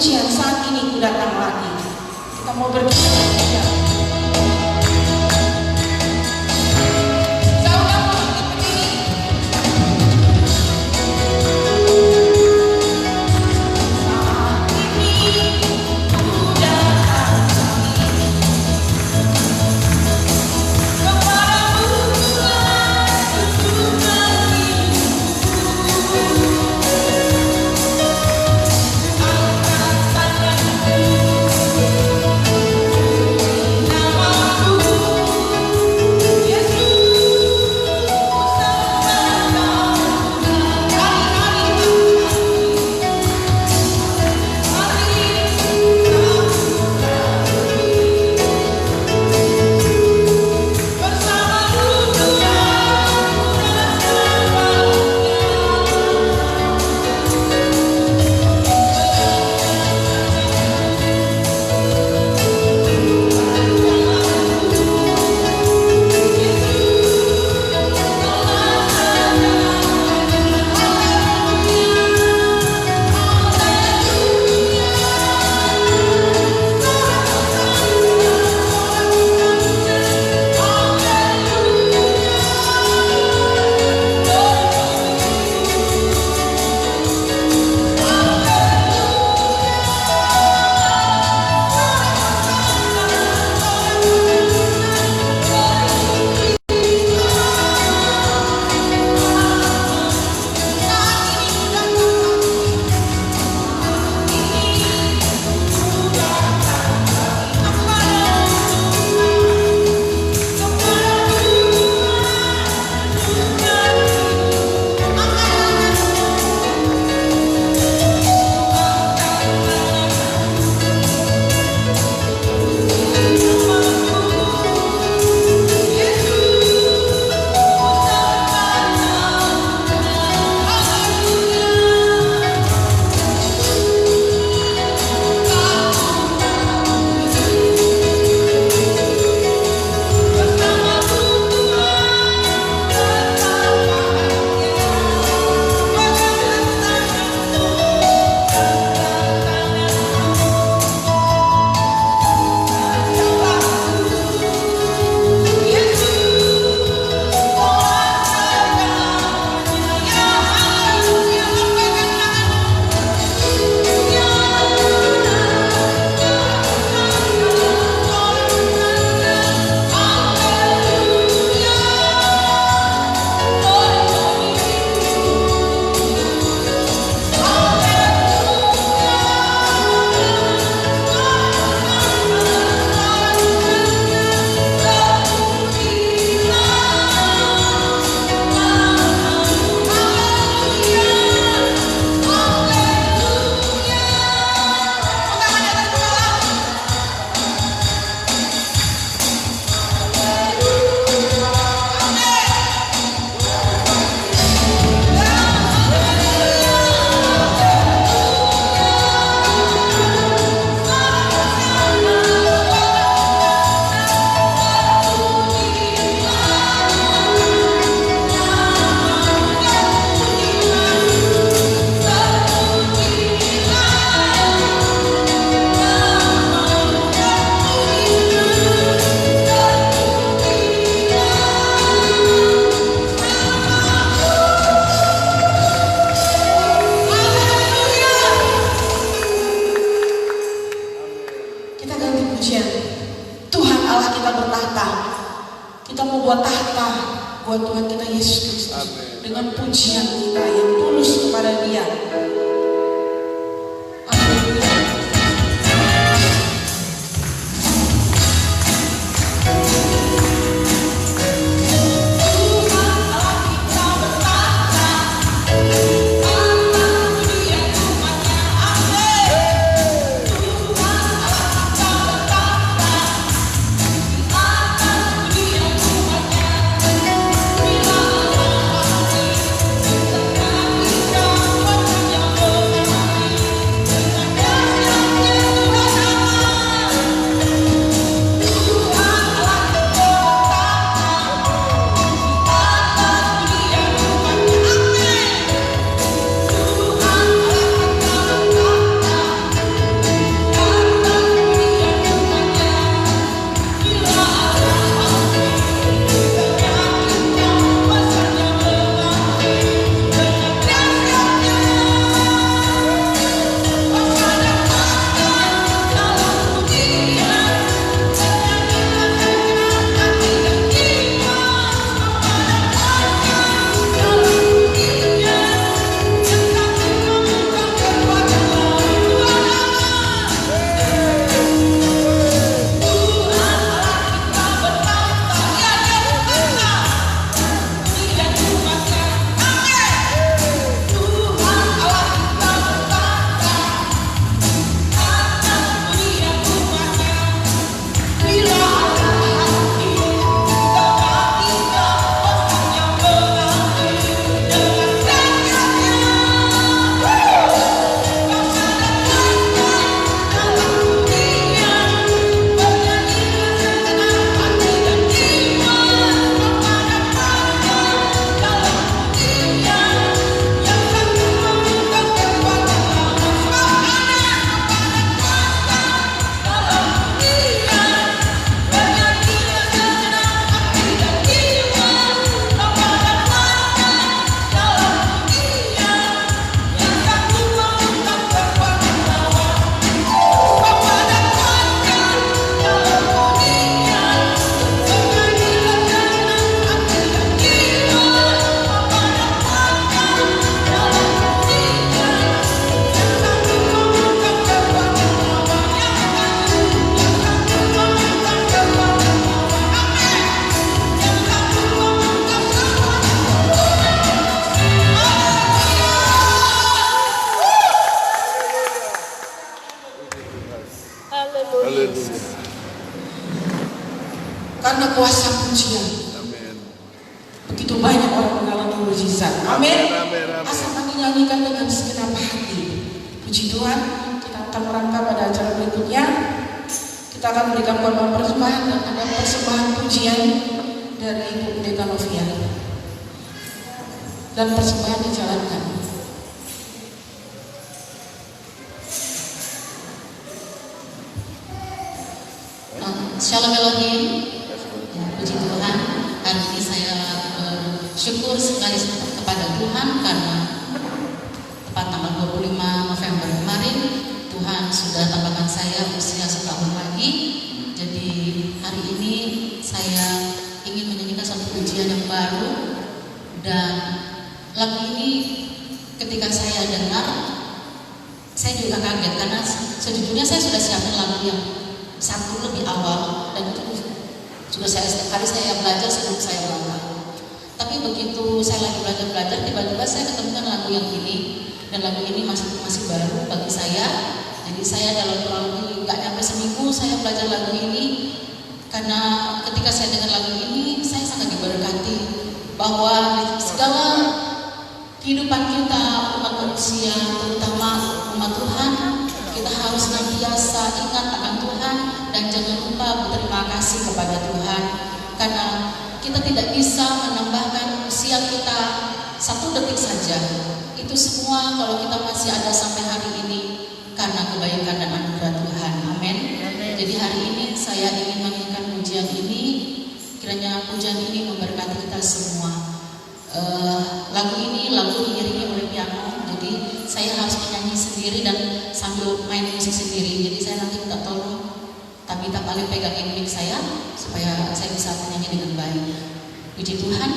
pujian saat ini ku datang lagi. Kita mau berpujian. Tuhan Allah kita bertahta. Kita mau buat tahta buat Tuhan kita Yesus Kristus dengan pujian kita yang tulus kepada Dia. Yang Haleluya. Karena kuasa pujian. Amin. Begitu banyak orang mengalami mujizat. Amin. Amin. Asal kami nyanyikan dengan segenap hati. Puji Tuhan. Kita akan merangkak pada acara berikutnya. Kita akan berikan korban persembahan dan ada persembahan pujian dari Ibu Pendeta Novia. Dan persembahan dijalankan. Shalom Elohim. Puji Tuhan. Hari ini saya bersyukur sekali kepada Tuhan karena tepat tanggal 25 November kemarin Tuhan sudah tambahkan saya usia setahun lagi. Jadi hari ini saya ingin menyanyikan satu pujian yang baru, dan lagu ini ketika saya dengar saya juga kaget karena sejujurnya saya sudah siapin lagu yang satu lebih awal, dan itu juga setiap hari saya belajar sebelum saya berangkat. Tapi begitu saya lagi belajar, tiba-tiba saya ketemukan lagu yang ini, dan lagu ini masih baru bagi saya. Jadi saya dalam kurang lebih nggak nyampe seminggu saya belajar lagu ini, karena ketika saya dengar lagu ini saya sangat diberkati bahwa segala kehidupan kita umat manusia, terutama umat Tuhan, kita harus senantiasa ingat akan Tuhan dan jangan lupa berterima kasih kepada Tuhan, karena kita tidak bisa menambahkan usia kita 1 detik saja. Itu semua kalau kita masih ada sampai hari ini karena kebaikan dan anugerah Tuhan. Amin. Jadi hari ini saya ingin menyanyikan pujian ini, kiranya pujian ini memberkati kita semua. Lagu ini diiringi oleh piano, jadi saya harus menyanyi sendiri dan sambil main musik sendiri. Jadi saya nanti minta tolong Tabita paling pegangin mic saya supaya saya bisa menyanyi dengan baik. Puji Tuhan.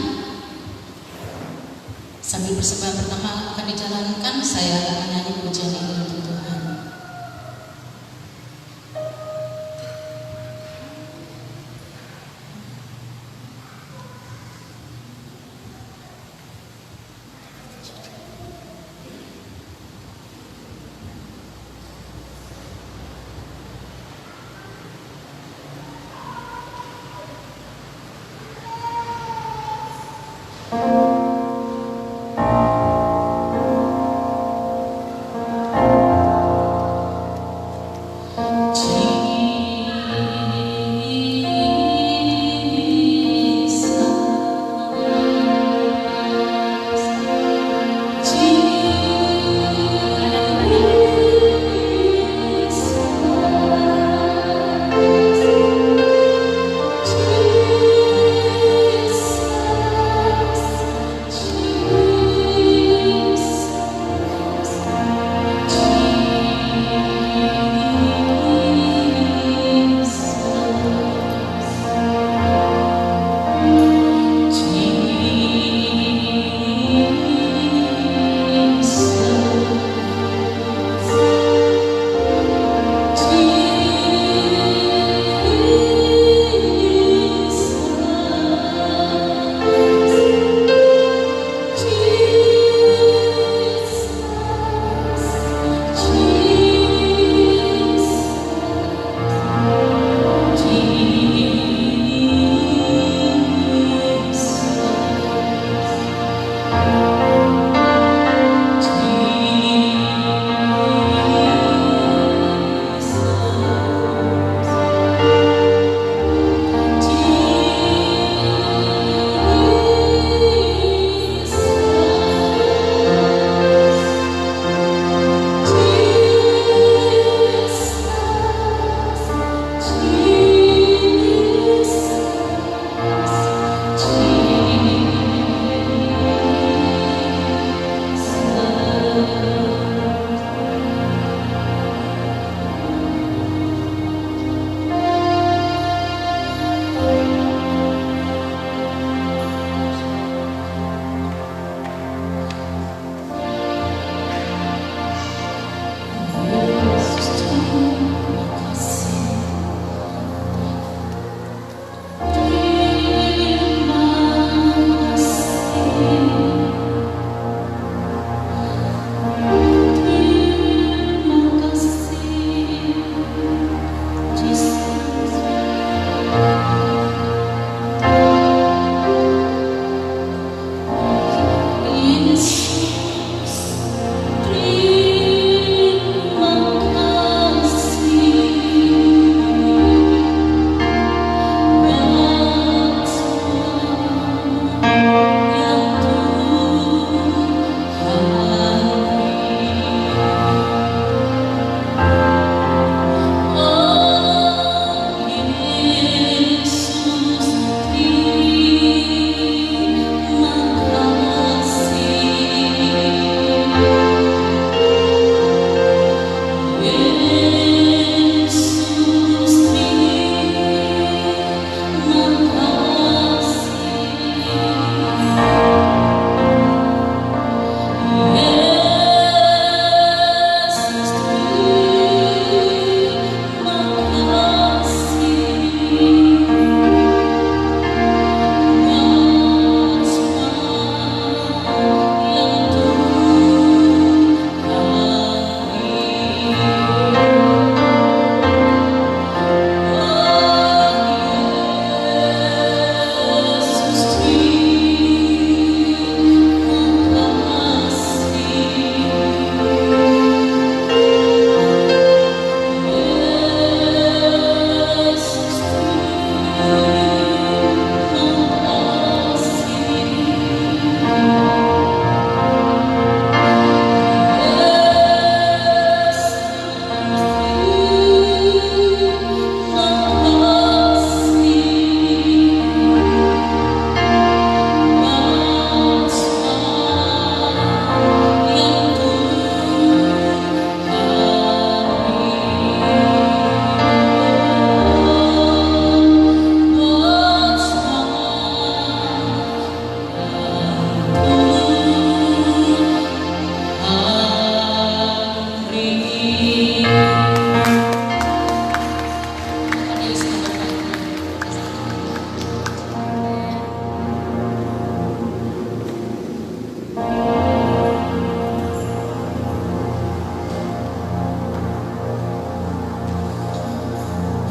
Sambil persembahan pertama akan dijalankan, saya akan menyanyi pujian ini untuk Tuhan.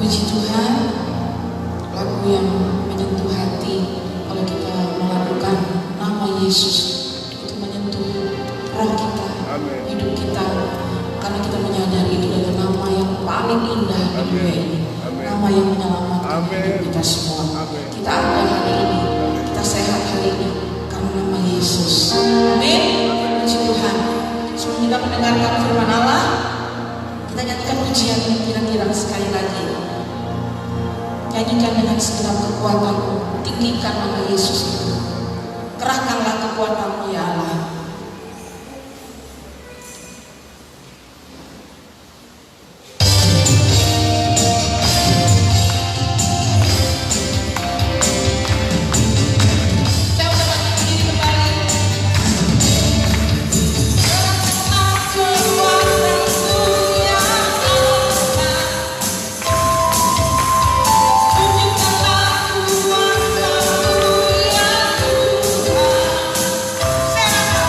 Puji Tuhan, lagu yang menyentuh hati kalau kita melakukan nama Yesus itu menyentuh roh kita, hidup kita, karena kita menyadari itu adalah nama yang paling indah di dunia ini, nama yang menyelamatkan hidup kita semua. Kita ada hari ini, kita sehat hari ini karena nama Yesus. Amin. Puji Tuhan. Sebelum kita mendengarkan firman Allah, kita nyanyikan pujian yang kira-kira sekali lagi. Nyanyikan dengan segenap kekuatanmu, tinggikan nama Yesus itu. Kerahkanlah kekuatanmu ya Allah. Saya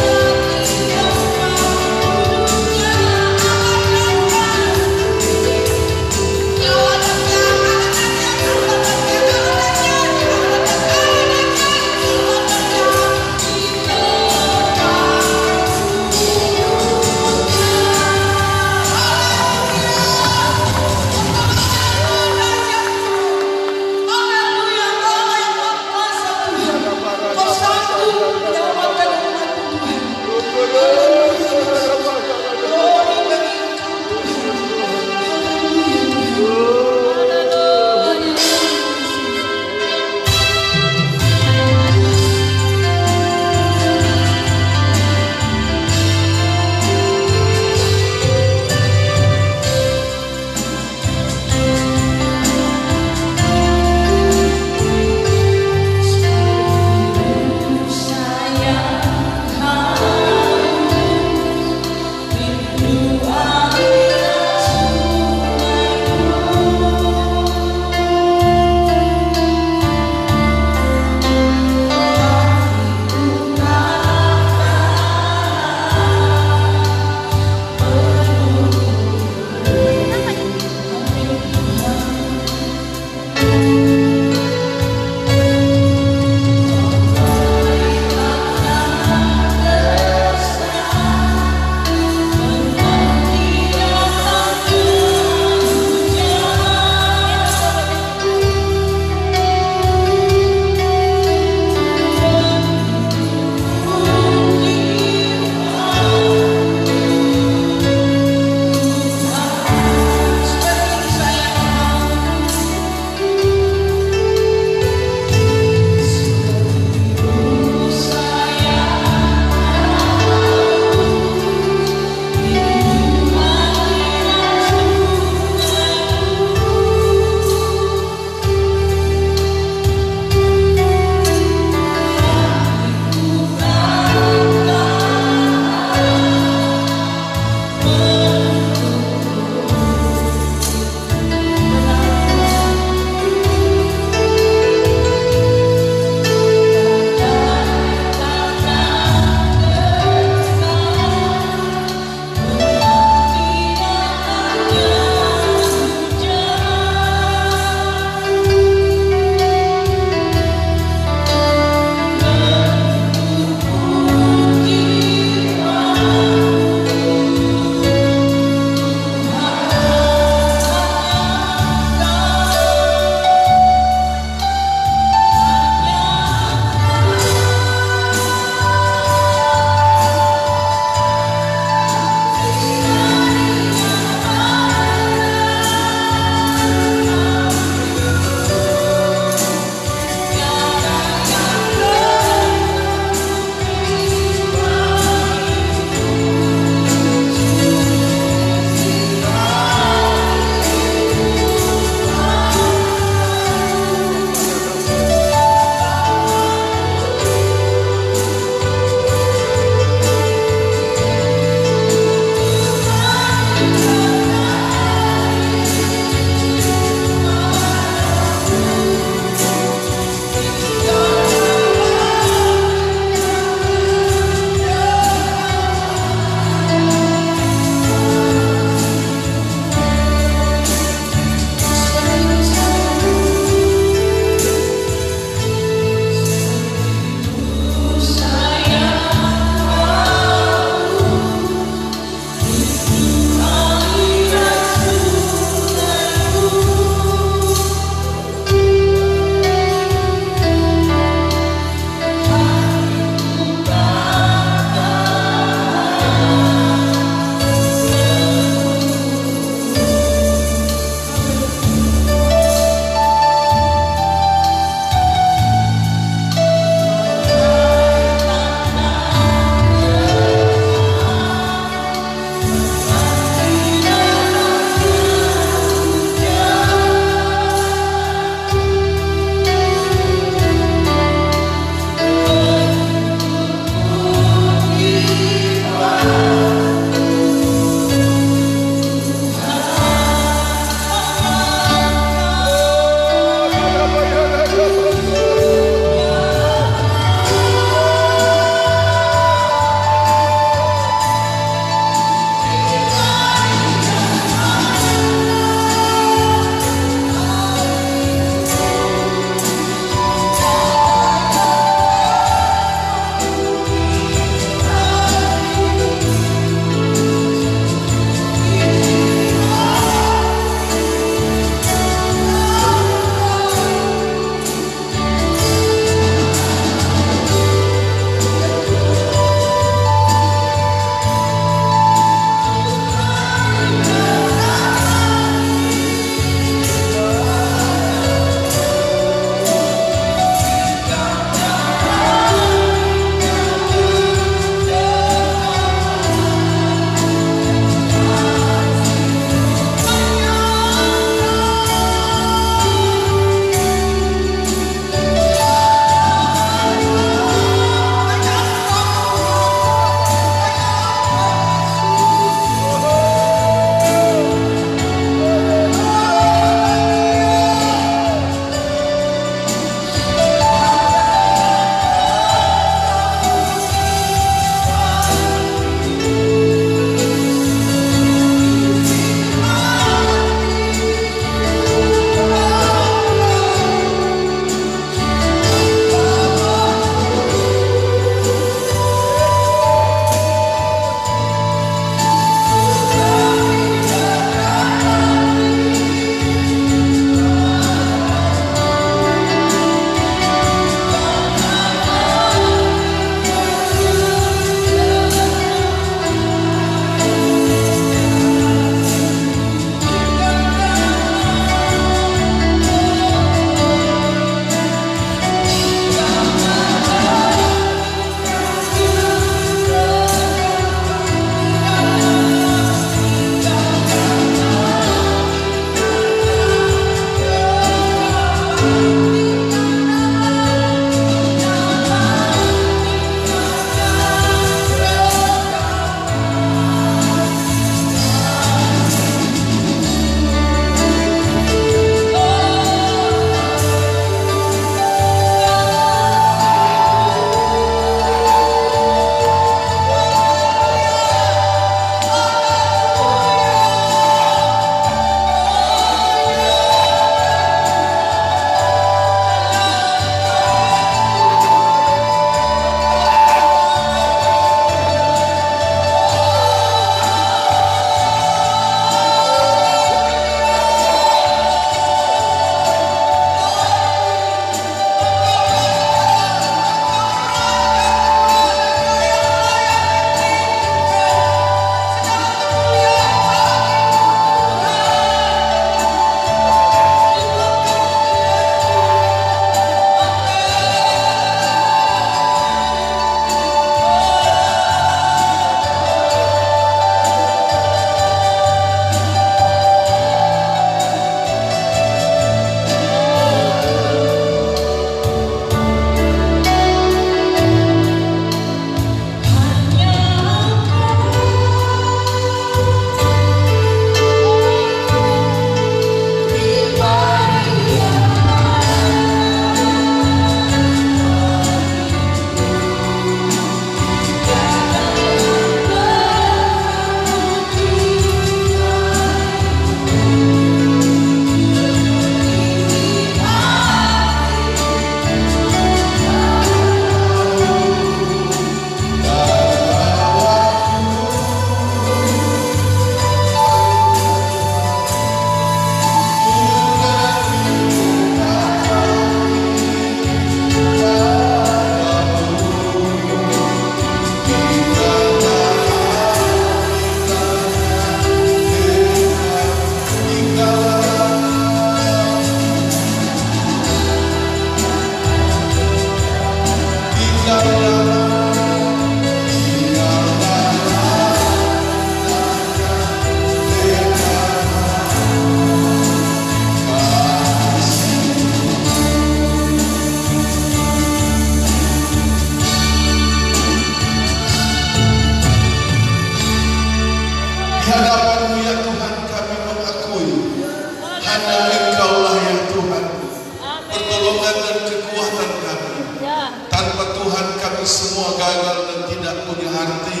kami semua gagal dan tidak punya arti,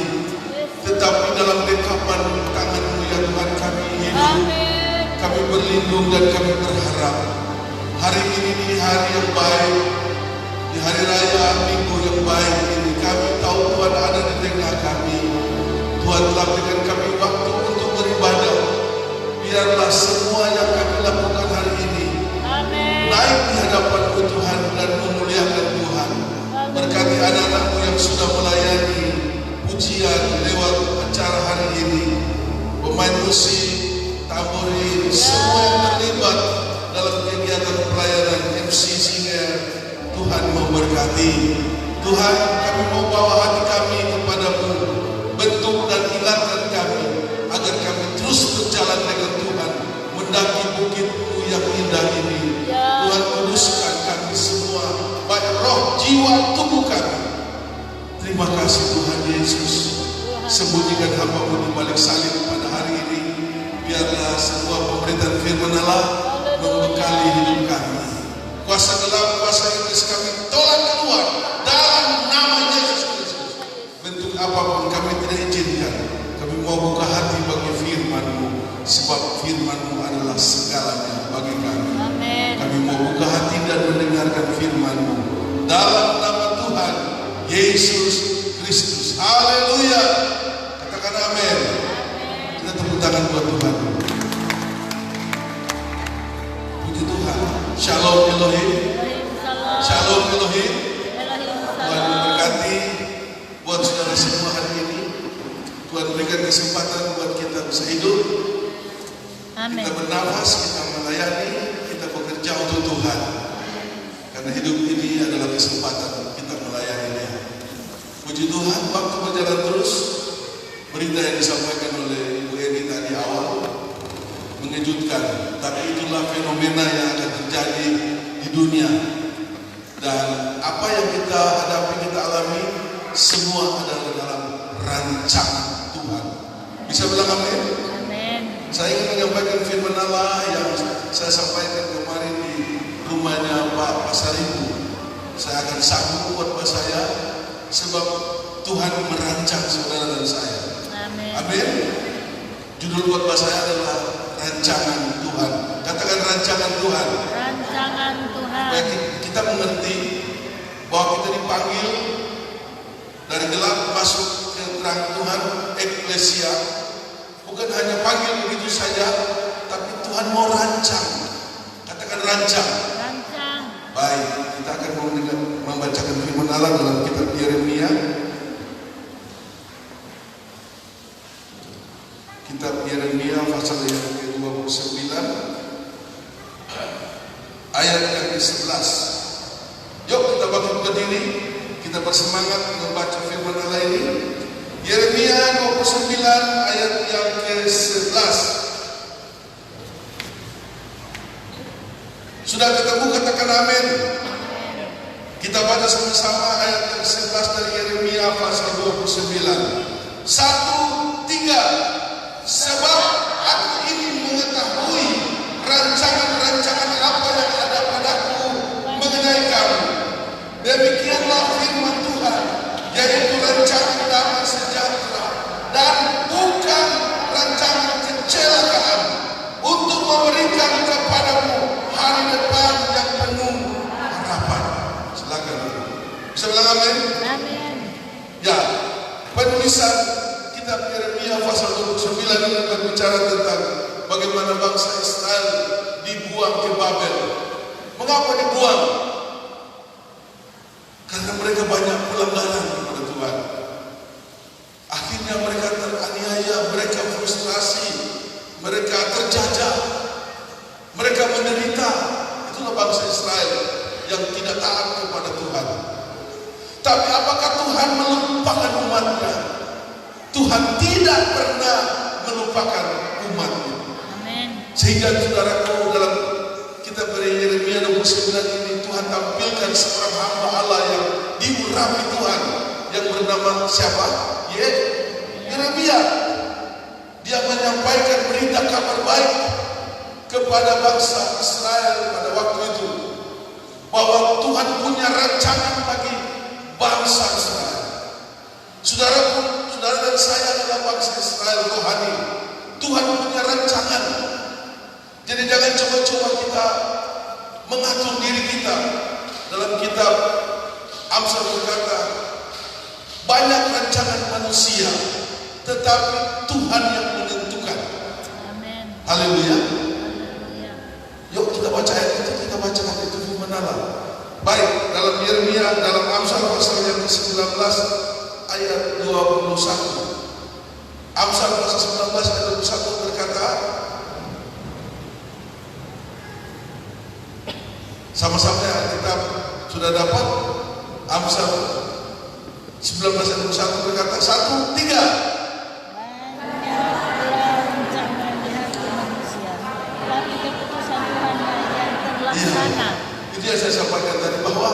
tetapi dalam dekapan tangan-Mu ya Tuhan kami hidup, kami berlindung dan kami berharap. Hari ini di hari yang baik, di hari raya minggu yang baik ini, kami tahu Tuhan ada di tengah kami. Tuhan telah berikan kami waktu untuk beribadah. Biarlah semua yang kami lakukan hari ini naik di hadapan-Mu Tuhan dan memuliakan Tuhan. Berkati anak-anak-Mu yang sudah melayani pujian lewat acara hari ini, pemain musik, tamborin, semua yang terlibat dalam kegiatan pelayanan MC Singer. Tuhan memberkati. Tuhan, kami mau bawa hati kami kepadamu, bentuk dan ingatkan kami agar kami terus berjalan dengan Tuhan mendaki bukit-Mu yang indah ini. Tuhan, kuduskan kami semua, baik roh, jiwa, tubuh kami. Terima kasih Tuhan Yesus. Sembunyikan hamba-Mu di balik salib pada hari ini. Biarlah semua pemberitaan firman Allah membekali hidup kami. Kuasa gelap, kuasa iblis kami tolak keluar dalam nama Yesus Kristus. Bentuk apapun kami tidak izinkan. Kami mau buka hati bagi firman-Mu, sebab firman-Mu adalah segalanya bagi kami. Kami mau buka hati dan mendengarkan firman-Mu dalam nama Tuhan Yesus Kristus. Haleluya. Katakan amin. Kita tepuk tangan buat Tuhan. Puji Tuhan. Shalom Elohim. Shalom Elohim. Tuhan memberkati buat saudara semua hari ini. Tuhan berikan kesempatan buat kita bisa hidup. Kita bernafas, kita melayani, kita bekerja untuk Tuhan. Karena hidup ini adalah kesempatan kita melayani Dia. Puji Tuhan, waktu berjalan terus. Berita yang disampaikan oleh Ibu Eni tadi awal mengejutkan, tapi itulah fenomena yang akan terjadi di dunia. Dan apa yang kita hadapi, kita alami, semua adalah dalam rancangan Tuhan. Bisa bilang amin? Saya ingin menyampaikan firman Allah yang saya sampaikan kemarin di rumahnya Pak Pasaribu. Saya akan sambung khotbah saya, sebab Tuhan merancang saudara dan saya. Amin. Judul khotbah saya adalah rancangan Tuhan. Katakan rancangan Tuhan. Rancangan Tuhan. Supaya kita mengerti bahwa kita dipanggil dari gelap masuk ke terang Tuhan, eklesia. Bukan hanya panggil begitu saja, tapi Tuhan mau rancang. Katakan rancang. Rancang. Baik, kita akan membacakan firman Allah dalam kitab Yeremia. Kitab Yeremia pasal yang ke-29 ayat yang ke-11. Yuk kita bangkit berdiri, kita bersemangat membaca firman Allah ini. Yeremia 29 ayat yang ke-11. Sudah ketemu, katakan amin. Kita baca sama-sama ayat yang ke-11 dari Yeremia pasal 29. 1, 3. Sebab aku ingin mengetahui rancangan-rancangan apa yang ada padaku mengenai kamu. Demikianlah firman Tuhan, yaitu rancangan damai sejahtera dan bukan rancangan kecelakaan, untuk memberikan kepadamu hari depan yang penuh harapan. Silakan. Bisa bilang amin? Amin. Ya, penulisan kitab Yeremia pasal 29 ini berbicara tentang bagaimana bangsa Israel dibuang ke Babel. Mengapa dibuang? Karena mereka banyak pelanggaran kepada Tuhan. Akhirnya mereka teraniaya, mereka frustrasi, mereka terjajah, mereka menderita. Itulah bangsa Israel yang tidak taat kepada Tuhan. Tapi apakah Tuhan melupakan umatnya? Tuhan tidak pernah melupakan umatnya. Amin. Sehingga saudaraku, dalam kitab Yeremia 29 ini Tuhan tampilkan seorang hamba Allah yang diurapi Tuhan, yang bernama siapa? Yeremia. Dia menyampaikan berita kabar baik kepada bangsa Israel pada waktu itu, bahwa Tuhan punya rancangan bagi bangsa Israel. Saudara dan saya adalah bangsa Israel rohani. Tuhan punya rancangan. Jadi jangan coba-coba kita mengatur diri kita. Dalam kitab Amsal berkata, banyak rancangan manusia, tetapi Tuhan yang menentukan. Amin. Haleluya. Haleluya. Yuk kita baca ayat itu, kita baca nanti itu firman Allah. Baik, dalam Yeremia, dalam Amsal pasal yang ke-19 ayat 21. Amsal pasal 19 ayat 21 berkata, sama-sama ya, kita sudah dapat. Amsal 19 ayat 21 berkata, 1, 3. Banyaklah rancangan di hati manusia, tapi keputusan Tuhan yang terlaksana. Itu yang saya sampaikan tadi, bahwa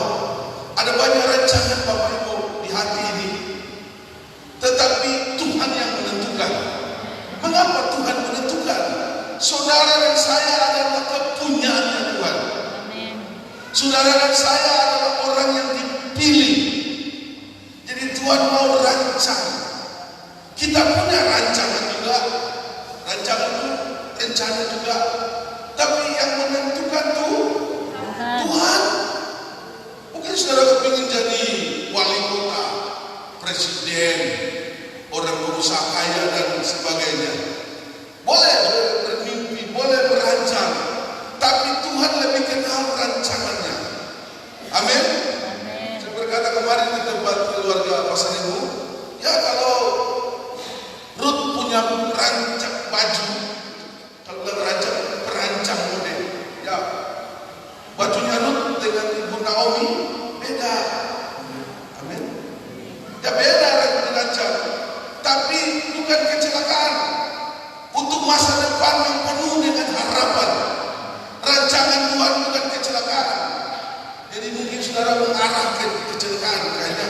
ada banyak rancangan Bapak Ibu di hati ini, tetapi Tuhan yang menentukan. Mengapa Tuhan menentukan? Saudara dan saya adalah kepunyaannya Tuhan. Amin. Saudara dan saya adalah orang yang dipilih. Jadi Tuhan mau rancang. Kita punya rancangan juga, rancangan itu rencana juga, tapi yang menentukan tuh Tuhan. Mungkin saudara kepingin jadi wali kota, presiden, orang berusaha kaya dan sebagainya. Boleh bermimpi, boleh berancang, tapi Tuhan lebih kenal rancangannya. Amin. Amin. Saya berkata kemarin di tempat keluarga Pasar Ibu, ya kalau Ruth punya rancang baju, kalau bilang rancang, perancang model, ya bajunya Ruth dengan Ibu Naomi beda. Amin. Ya beda rancang, tapi bukan kecelakaan. Untuk masa depan yang penuh dengan harapan. Rancangan Tuhan bukan kecelakaan. Jadi mungkin saudara mengarah ke kecelakaan, kayaknya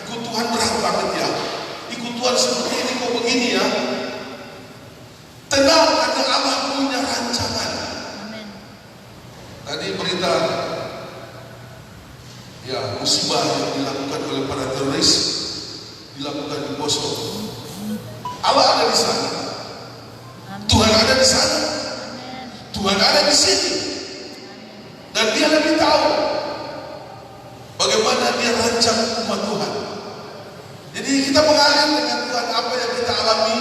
ikut Tuhan berat banget ya. Ikut Tuhan seperti ini kok begini ya. Tenang, karena Allah punya rancangan. Amin. Tadi berita ya musibah yang dilakukan oleh para teroris dilakukan di Poso. Allah ada di sana. Tuhan ada di sana. Tuhan ada di sini. Dan Dia lebih tahu bagaimana Dia rancang umat Tuhan. Jadi kita mengalir dengan Tuhan, apa yang kita alami,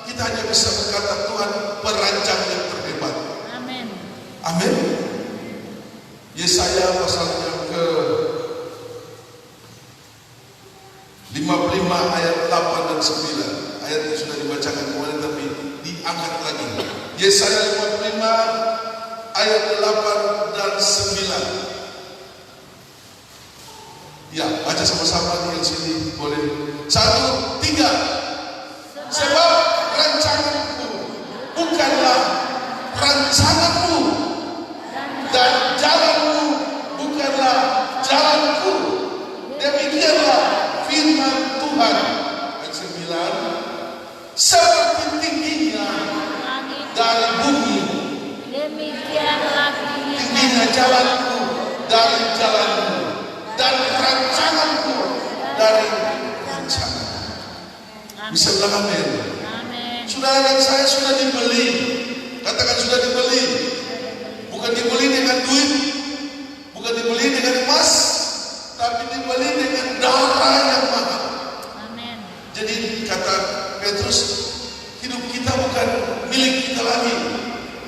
kita hanya bisa berkata Tuhan perancang yang terhebat. Amin. Amin. Yesaya pasal yang ke 55 ayat 8 dan 9. Ayat yang sudah dibacakan kemarin tapi diangkat lagi. Yesaya 55 ayat 8 dan 9. Ya, baca sama-sama di sini boleh. 1, 3. Sebab rancanganku bukanlah rancanganmu, dan jalanmu bukanlah jalanku. Demikianlah firman Tuhan. Ayat 9. Seperti tingginya dari bumi, Demikianlah tingginya jalanku dari jalanmu, dan rancanganku dari rancangan. Bisa bilang amin. Amin. Saudara dan saya sudah dibeli. Katakan sudah dibeli. Bukan dibeli dengan duit, bukan dibeli dengan emas, tapi dibeli dengan darah yang mahal. Amin. Jadi kata Petrus, hidup kita bukan milik kita lagi,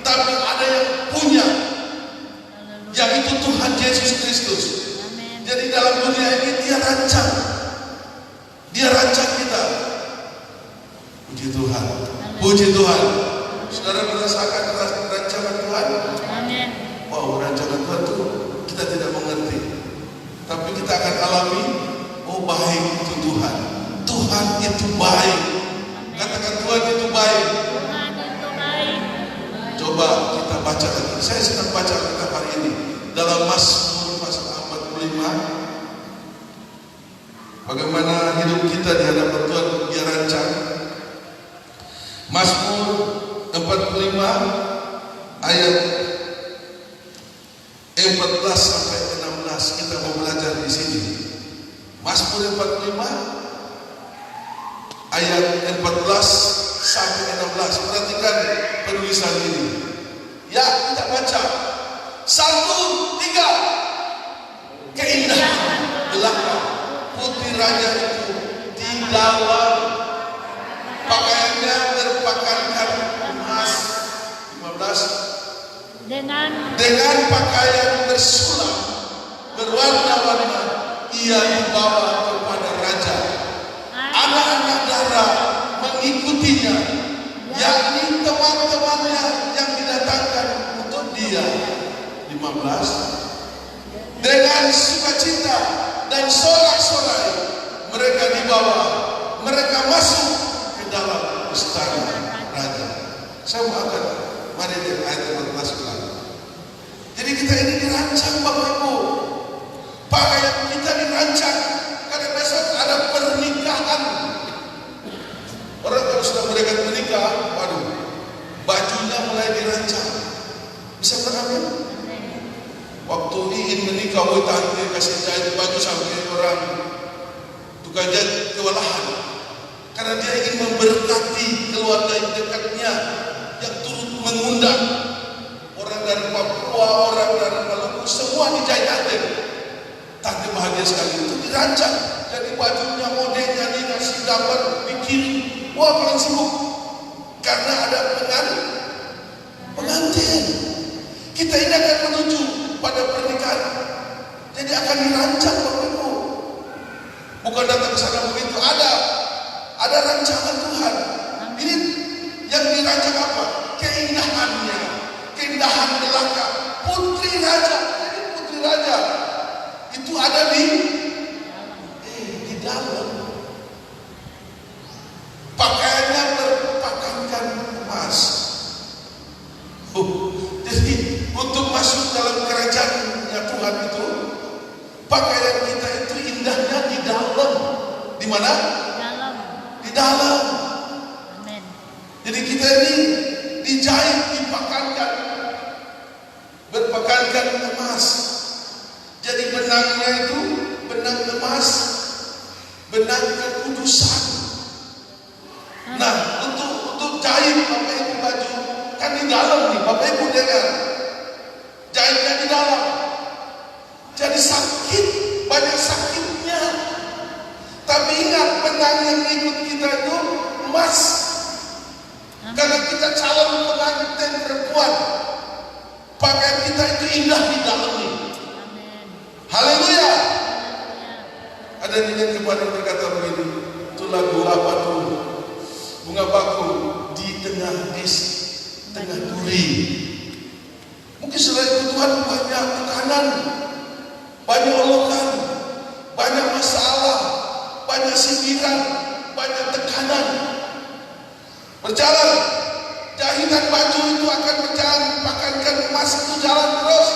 tapi ada yang punya, yaitu Tuhan Yesus Kristus. Amin. Jadi dalam dunia ini Dia rancang, Dia rancang kita. Puji Tuhan, puji Tuhan. Saudara merasakan rancangan Tuhan? Amin. Wow, rancangan Tuhan itu kita tidak mengerti, tapi kita akan alami. Oh, baik itu Tuhan. Tuhan itu baik. Katakan Tuhan itu baik. Tuhan itu baik. Coba kita baca lagi. Saya sedang baca kitab hari ini dalam Mazmur pasal 45. Bagaimana hidup kita di hadapan Tuhan Dia rancang. Mazmur 45 ayat 14 sampai 16 kita mau belajar di sini. Mazmur 45 ayat 14 sampai 16. Perhatikan penulisan ini. Ya, kita baca. 1, 3. Keindahan belaka putri raja itu di dalam pakaiannya berpakaian emas. 15. Dengan pakaian bersulam berwarna-warna ia dibawa kepada raja. Anak-anak darah mengikutinya, yakni teman-temannya yang didatangkan untuk dia. 15. Dengan sukacita dan sorak-sorai mereka dibawa, mereka masuk ke dalam istana raja. Saya mau akan mari lihat ayat 14 ulang. Jadi kita ini dirancang Bapak Ibu. Pakaian kita dirancang karena besok ada pernikahan. Orang kalau sudah mereka menikah, waduh, bajunya mulai dirancang. Bisa beramin? Waktu ingin menikah, tante kasih jahit baju sampai orang tukang jahit kewalahan. Karena dia ingin memberkati keluarga yang dekatnya yang turut mengundang orang dari Papua, orang dari Maluku, semua dijahit tante. Tante bahagia sekali, itu dirancang. Jadi bajunya, modelnya dikasih gambar, dikirim. Wah, paling sibuk karena ada pengantin. Kita ini akan menuju pada pernikahan. Jadi akan dirancang Bapak Ibu. Bukan datang ke sana begitu. Ada rancangan Tuhan. Ini yang dirancang apa? Keindahannya, keindahan belaka putri raja. Jadi putri raja itu ada di dalam. Pakaiannya berpakaian emas. Jadi untuk masuk dalam kerajaannya Tuhan itu, pakaian kita itu indahnya di dalam. Di mana? Di dalam. Amin. Jadi kita ini dijahit, dipakaikan, berpakaian emas. Jadi benangnya itu benang emas, benang kekudusan. Nah, untuk jahit Bapak Ibu baju kan di dalam nih, Bapak Ibu dengar. Jahitnya di dalam. Jadi sakit, banyak sakitnya. Tapi ingat, benang yang ikut kita itu emas. Karena kita calon pengantin perempuan. Pakaian kita itu indah di dalam nih. Haleluya. Ada yang kemarin berkata begini, itu lagu apa tuh? Bunga bakul di tengah tengah duri. Mungkin selain itu Tuhan banyak tekanan, banyak olokan, banyak masalah, banyak sindiran, banyak tekanan. Berjalan, jahitan baju itu akan berjalan, pakaian emas itu jalan terus.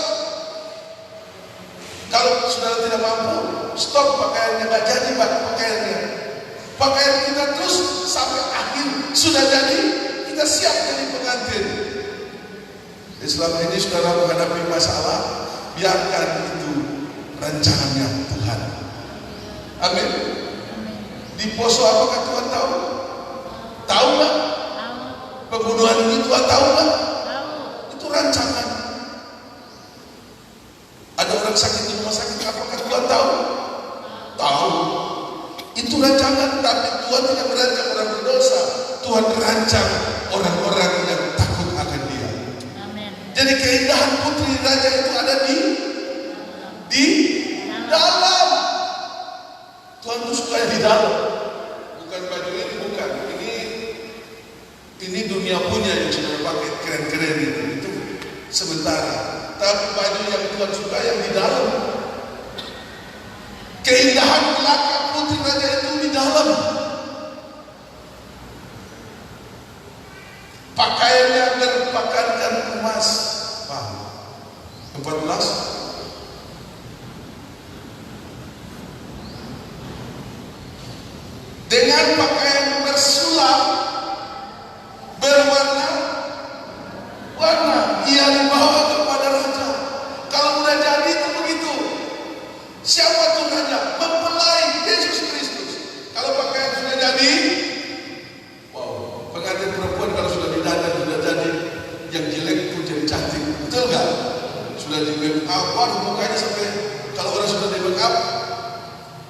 Kalau saudara tidak mampu, stop pakaiannya, nggak jadi pakaiannya. Pakaian kita terus sampai akhir sudah jadi, kita siap jadi pengantin. Selama ini saudara menghadapi masalah, biarkan itu rancangannya Tuhan. Amin. Di Poso apakah Tuhan tahu? Tahu nggak? Pembunuhan ini Tuhan tahu nggak? Itu rancangan. Ada orang sakit di rumah sakit, apakah Tuhan tahu? Tahu. Itu rancangan, tapi Tuhan tidak merancang orang berdosa. Tuhan merancang orang-orang yang takut akan Dia. Amin. Jadi keindahan putri raja itu ada di dalam. Tuhan itu suka di dalam. Bukan baju ini, bukan. Ini dunia punya yang sudah pakai keren-keren itu sementara. Tapi baju yang Tuhan suka yang di dalam. Keindahan belaka putri raja itu di dalam. Pakaiannya berpakaian emas. Paham? 14. Dengan pakaian bersulam berwarna-warna ia dibawa kepada raja. Kalau udah jadi itu begitu. Siapa tuh raja? Mempelai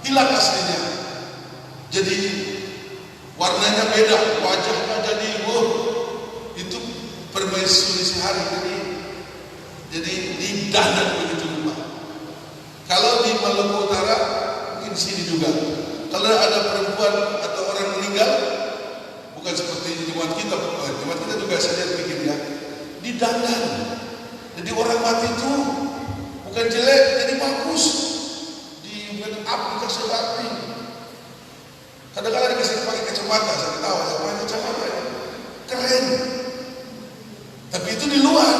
hilang aslinya. Jadi warnanya beda, wajahnya jadi itu permaisuri sehari. Jadi didandan begitu rupa. Kalau di Maluku Utara, mungkin di sini juga. Kalau ada perempuan atau orang meninggal, bukan seperti jemaat kita juga saya lihat bikin ya, didandan. Jadi orang mati itu bukan jelek, jadi bagus. Di make up, dikasih rapi. Kadang-kadang dikasih pakai kacamata, saya ketawa, saya pakai kacamata ya. Keren. Tapi itu di luar.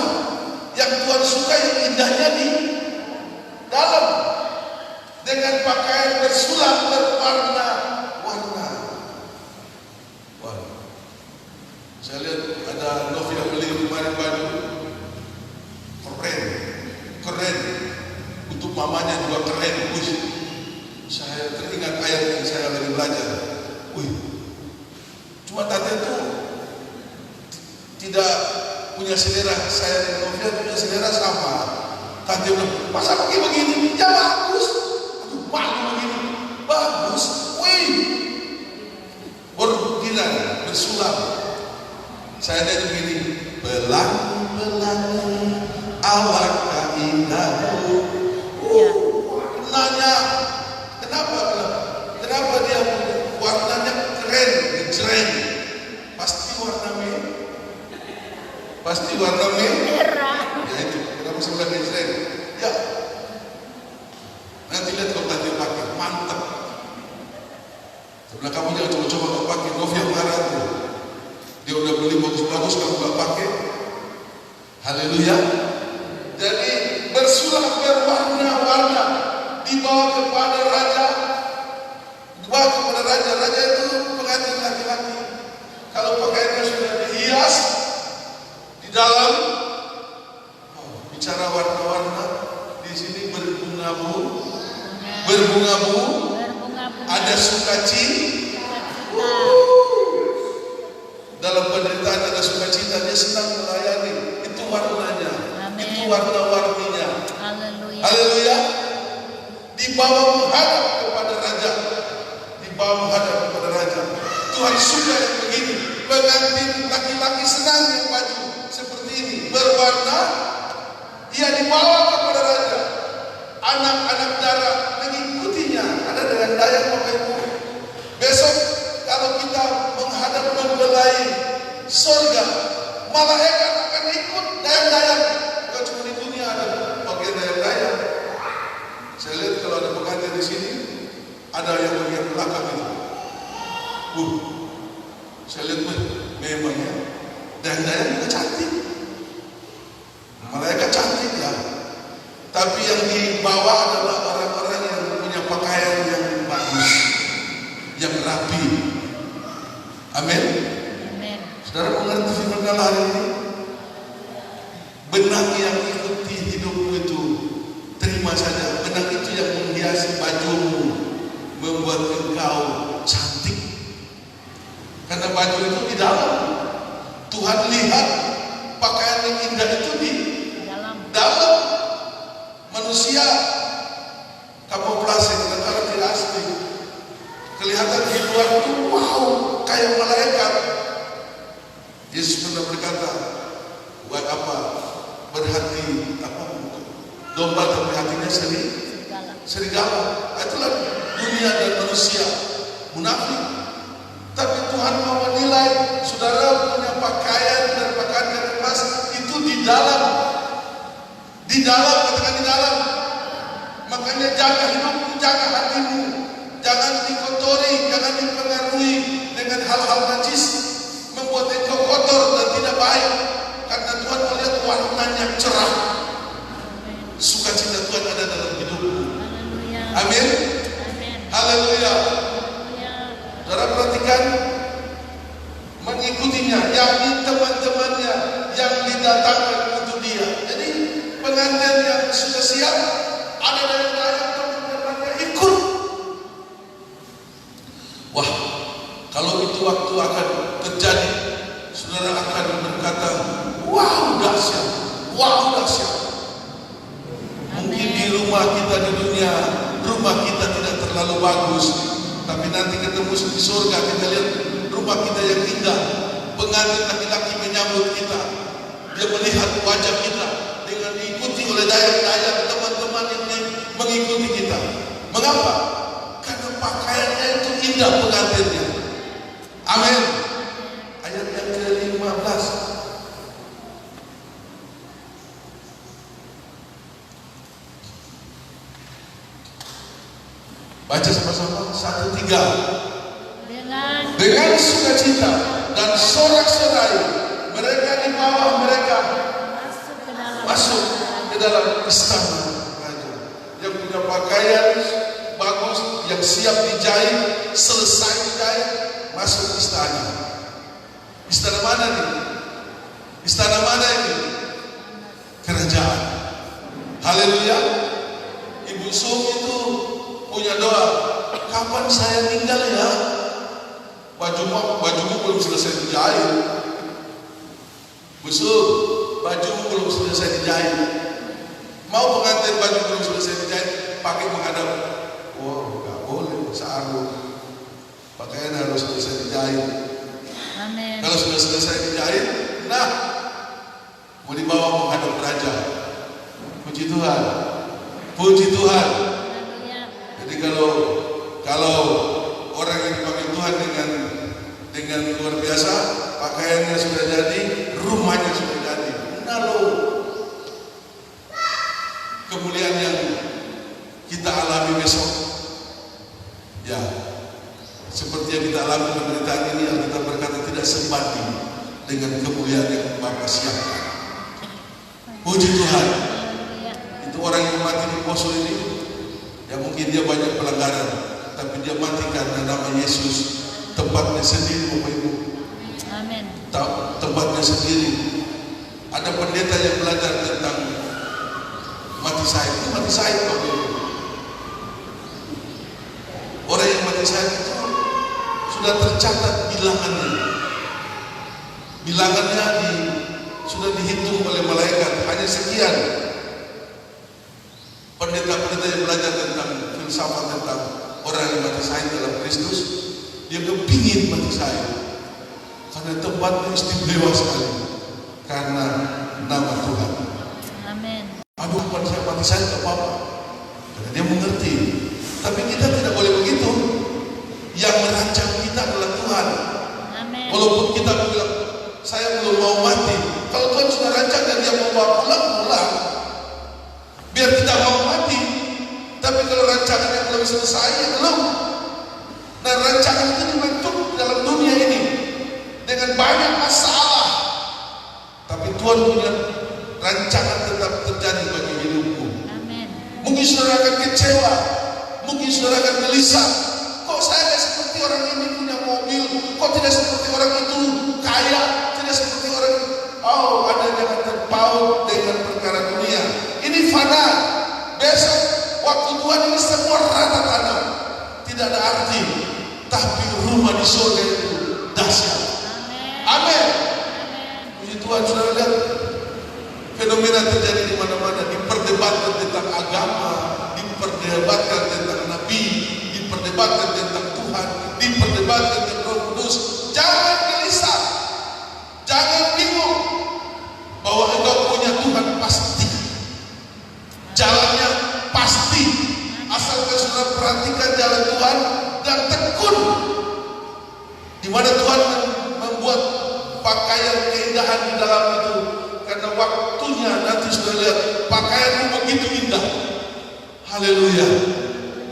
Yang Tuhan suka yang indahnya di dalam. Dengan pakaian bersulam berwarna-warna. Wah, saya lihat ada Novia beli kemarin baju keren. Untuk mamanya juga keren. Saya teringat ayat yang saya lagi belajar. Cuma tante itu tidak punya selera. Saya dengan Novia punya selera sama. Tante bilang, masa pakai begini? Ya bagus. Malu begini, bagus, berginar, bersulam. Saya lihat begini, belang-belang, alangkah indahmu. Nanya, kenapa dia warnanya keren, gejreng? Pasti warna merah. Ya itu, kenapa saya bilang gejreng? Ya. Nanti lihat kalau tadi pakai, mantap. Sebelah kamu jangan coba-coba kau pakai. Novia marah tuh. Dia udah beli bagus-bagus, kamu gak pakai. Haleluya. Jadi bersulam berwarna-warna dibawa kepada raja. Raja itu pengantin laki-laki. Kalau pakaiannya sudah dihias di dalam, bicara warna-warna, di sini berbunga-bunga. Ada sukacita. Dalam penderitaan ada sukacita, dia senang melayani. Itu warnanya. Amen. Itu warna-warninya. Haleluya. Dibawa menghadap kepada raja. Tuhan suka yang begini. Pengantin laki-laki senang yang baju seperti ini, berwarna. Ia dibawa kepada raja. Anak-anak darah mengikutinya. Ada dengan daya Bapak Ibu. Besok kalau kita menghadap mempelai surga, malaikat akan ikut dayang-dayang. Bukan cuma di dunia ada bagian dayang-dayang. Saya lihat kalau ada pengantin di sini, ada yang bagian belakang itu. Saya lihat memang ya, dayang-dayang juga cantik. Malaikat cantik ya. Tapi yang dibawa adalah orang-orang yang punya pakaian yang bagus, yang rapi. Amin. Saudara mengerti firman Allah hari ini? Benang yang ikuti hidupmu itu, terima saja. Benang itu yang menghiasi bajumu, membuat engkau cantik. Karena baju itu di dalam. Tuhan lihat pakaian yang indah itu di dalam. Manusia kamuflase sementara tidak asli. Kelihatan di luar itu wow, kayak malaikat. Yesus pernah berkata, buat apa berhati domba tapi hatinya serigala. Itulah dunia dan manusia munafik. Tapi Tuhan mau menilai saudara punya pakaian dan pakaian yang emas itu di dalam, katakan di dalam. Makanya jaga hidupmu, jaga hatimu, jangan dikotori, jangan dipengaruhi dengan hal-hal najis, membuat engkau kotor dan tidak baik. Karena Tuhan melihat warnanya cerah. Sukacita Tuhan ada dalam hidupmu. Amin. Haleluya. Saudara perhatikan, mengikutinya, yakni teman-temannya yang didatangkan untuk dia. Jadi pengantin yang sudah siap, ada dari teman-temannya ikut. Wah, kalau itu waktu akan terjadi, saudara akan berkata, wow dahsyat, wow dahsyat. Mungkin di rumah kita di dunia, rumah kita tidak terlalu bagus, tapi nanti ketemu di surga kita lihat rumah kita yang indah. Pengantin laki-laki menyambut kita, dia melihat wajah kita dengan diikuti oleh dayang-dayang teman-teman yang mengikuti kita. Mengapa? Karena pakaiannya itu indah pengantinnya. Amin. Ayat yang ke-15. Baca sama-sama, 1-3. Dengan sukacita dan sorak-sorai mereka di bawah mereka masuk ke dalam istana raja. Yang punya pakaian bagus, yang siap dijahit, selesai dijahit, masuk istana. Istana mana nih? Istana mana ini? Kerajaan. Haleluya. Ibu Sum itu punya doa, kapan saya tinggal ya? Bajumu belum selesai dijahit. Busuk, bajumu belum selesai dijahit. Mau pengantin baju belum selesai dijahit, pakai menghadap. Oh, nggak boleh, searung. Pakaian harus selesai dijahit. Amin. Kalau sudah selesai dijahit, nah, mau dibawa menghadap raja. Puji Tuhan, puji Tuhan. Jadi kalau orang yang dipanggil Tuhan dengan luar biasa, pakaiannya sudah jadi, rumahnya sudah jadi. Lalu kemuliaan yang kita alami besok, ya seperti yang kita alami pemberitaan ini, yang kita berkata tidak sebanding dengan kemuliaan yang Bapa siapkan. Puji Tuhan. Itu orang yang mati di poso ini, ya mungkin dia banyak pelanggaran, tapi dia mati karena nama Yesus. Tempatnya sendiri, Bapak Ibu. Amin. Tempatnya sendiri. Ada pendeta yang belajar tentang mati syahid. Itu mati syahid, Bapak Ibu. Orang yang mati syahid itu sudah tercatat bilangannya. Bilangannya sudah dihitung oleh malaikat. Hanya sekian. Pendeta-pendeta yang belajar tentang filsafat tentang orang yang mati syahid dalam Kristus, dia kepingin mati syahid karena tempatnya istimewa sekali karena nama Tuhan. Amin. Aduh, bukan saya mati syahid gak apa-apa, karena dia mengerti. Tapi kita tidak boleh begitu. Yang merancang kita adalah Tuhan. Amin. Walaupun kita bilang saya belum mau mati, kalau Tuhan sudah rancang dan dia mau bawa pulang, biar kita mau mati. Tapi kalau rancangannya belum selesai, ya belum. Nah, rancangan itu dibentuk dalam dunia ini dengan banyak masalah. Tapi Tuhan punya rancangan tetap terjadi bagi hidupku. Amin. Mungkin saudara akan kecewa, mungkin saudara akan gelisah. Kok saya tidak seperti orang ini punya mobil? Kok tidak seperti orang itu kaya? Tidak seperti orang itu. Oh, ada yang terpaut dengan perkara dunia. Ini fana. Besok waktu Tuhan ini semua rata tanah, tidak ada arti. Tapi rumah di surga itu dahsyat. Amin. Puji Tuhan, saudara lihat fenomena terjadi di mana-mana. Diperdebatkan tentang agama, diperdebatkan tentang nabi, diperdebatkan tentang Tuhan, diperdebatkan tentang Roh Kudus. Jangan gelisah, jangan bingung bahwa engkau punya Tuhan pasti. Jalannya pasti. Asalkan saudara perhatikan jalan Tuhan dan tekun. Di mana Tuhan membuat pakaian keindahan di dalam itu, karena waktunya nanti sudah lihat pakaianmu begitu indah. Haleluya,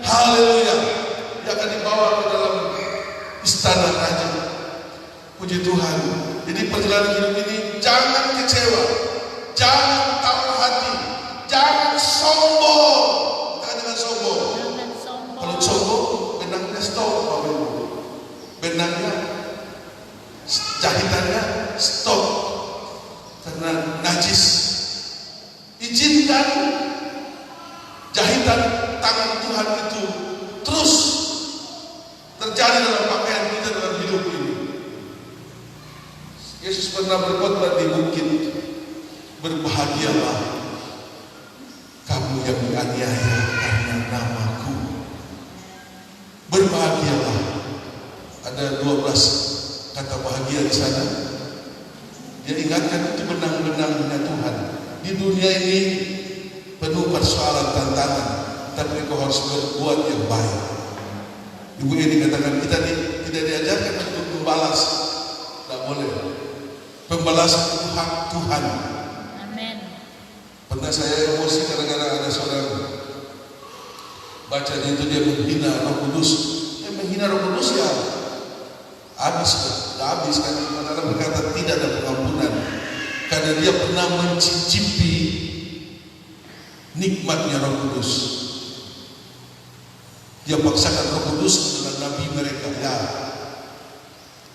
haleluya. Dia akan dibawa ke dalam istana raja. Puji Tuhan. Jadi perjalanan hidup ini jangan kecewa, jangan tahu hati, jangan sombong. Jangan sombong. Kalau sombong, benangnya stop, Bapak Ibu. Benangnya, jahitannya stop karena najis. Izinkan jahitan tangan Tuhan itu terus terjadi dalam pakaian kita dalam hidup ini. Yesus pernah berkhotbah di bukit, berbahagialah kamu yang dianiaya karena namaku. Berbahagialah. Ada 12 kata bahagia di sana. Dia ingatkan itu benang-benangnya Tuhan. Di dunia ini penuh persoalan, tantangan, tapi kau harus berbuat yang baik. Ibu ini katakan kita tidak diajarkan untuk membalas, tidak boleh. Pembalasan itu hak Tuhan. Amin. Pernah saya emosi gara-gara ada seorang baca itu dia menghina Roh Kudus. Dia menghina Roh Kudus ya habis kan. Karena berkata tidak ada pengampunan karena dia pernah mencicipi nikmatnya Roh Kudus. Dia paksakan Roh Kudus adalah nabi mereka. Ya,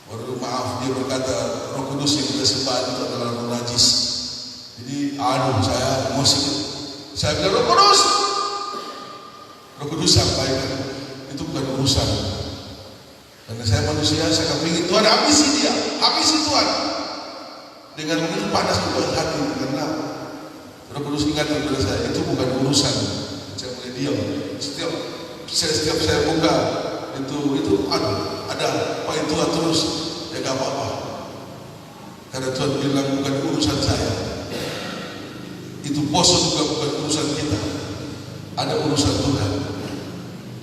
baru maaf dia berkata Roh Kudus yang kita sembah itu adalah roh najis. Jadi saya emosi. Saya bilang Roh Kudus sampaikan itu bukan urusan. Karena saya manusia, saya akan ingin Tuhan habisi Tuhan. Dengan begitu panas juga hati karena Roh Kudus ingat kepada saya itu bukan urusan. Saya mulai diam. Setiap saya buka itu ada Pak itu terus ya gak apa-apa. Karena Tuhan bilang bukan urusan saya. Itu poso juga bukan urusan kita. Ada urusan Tuhan.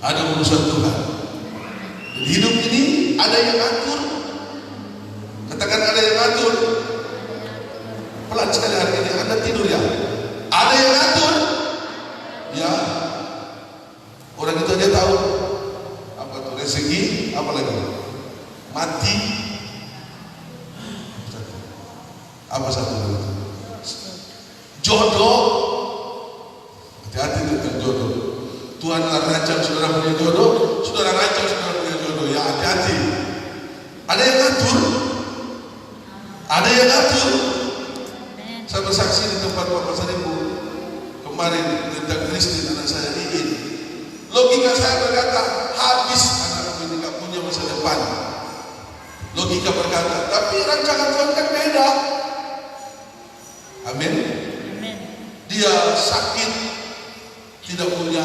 Ada urusan Tuhan. Di hidup ini ada yang atur. Katakan ada yang atur. Pelan sekali hari ini Anda tidur ya. Ada yang atur. Ya. Orang itu aja tahu apa tuh rezeki, apa lagi? Mati. Apa satu lagi? Jodoh. Hati-hati tentang jodoh. Tuhan rancang saudara punya jodoh, saudara rancang saudara punya jodoh. Ya hati-hati. Ada yang ngatur. Ada yang ngatur. Saya bersaksi di tempat Bapak Saribu kemarin tentang Kristin anak saya ini. Logika saya berkata habis anak ini gak punya masa depan. Logika berkata, tapi rancangan Tuhan kan beda. Amin. Dia sakit, tidak punya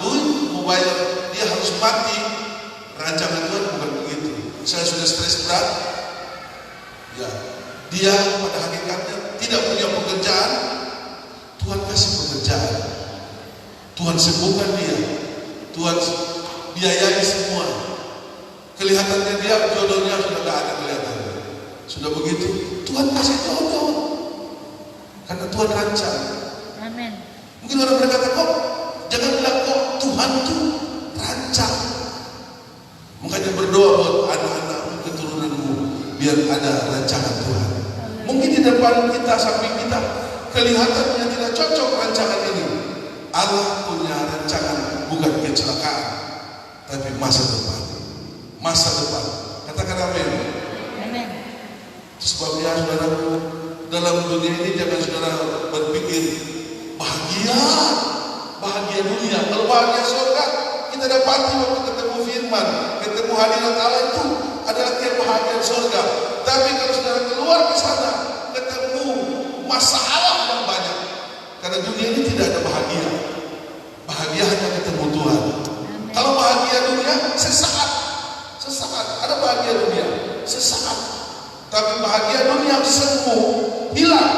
duit, mau bayar, dia harus mati. Rancangan Tuhan bukan begitu. Saya sudah stres berat. Ya, dia pada hakikatnya tidak punya pekerjaan. Tuhan kasih pekerjaan. Tuhan sembuhkan dia. Tuhan biayai semua. Kelihatannya dia jodohnya sudah tidak ada kelihatannya. Sudah begitu, Tuhan kasih jodoh. Karena Tuhan rancang. Amin. Mungkin orang berkata kok jangan bilang kok Tuhan itu rancang. Makanya berdoa buat anak-anakmu, keturunanmu biar ada rancangan Tuhan. Mungkin di depan kita, samping kita kelihatannya tidak cocok rancangan ini. Allah punya rancangan bukan kecelakaan, tapi masa depan. Masa depan. Katakan amin. Amin. Sebabnya saudaraku, dalam dunia ini jangan saudara berpikir bahagia dunia. Kalau bahagia surga kita dapati waktu ketemu firman, ketemu hadirat Allah itu adalah kebahagiaan surga. Tapi kalau saudara keluar ke sana ketemu masalah yang banyak. Karena dunia ini tidak ada bahagia. Bahagia hanya ketemu Tuhan. Kalau bahagia dunia sesaat. Ada bahagia dunia sesaat. Tapi bahagia dunia semu, hilang.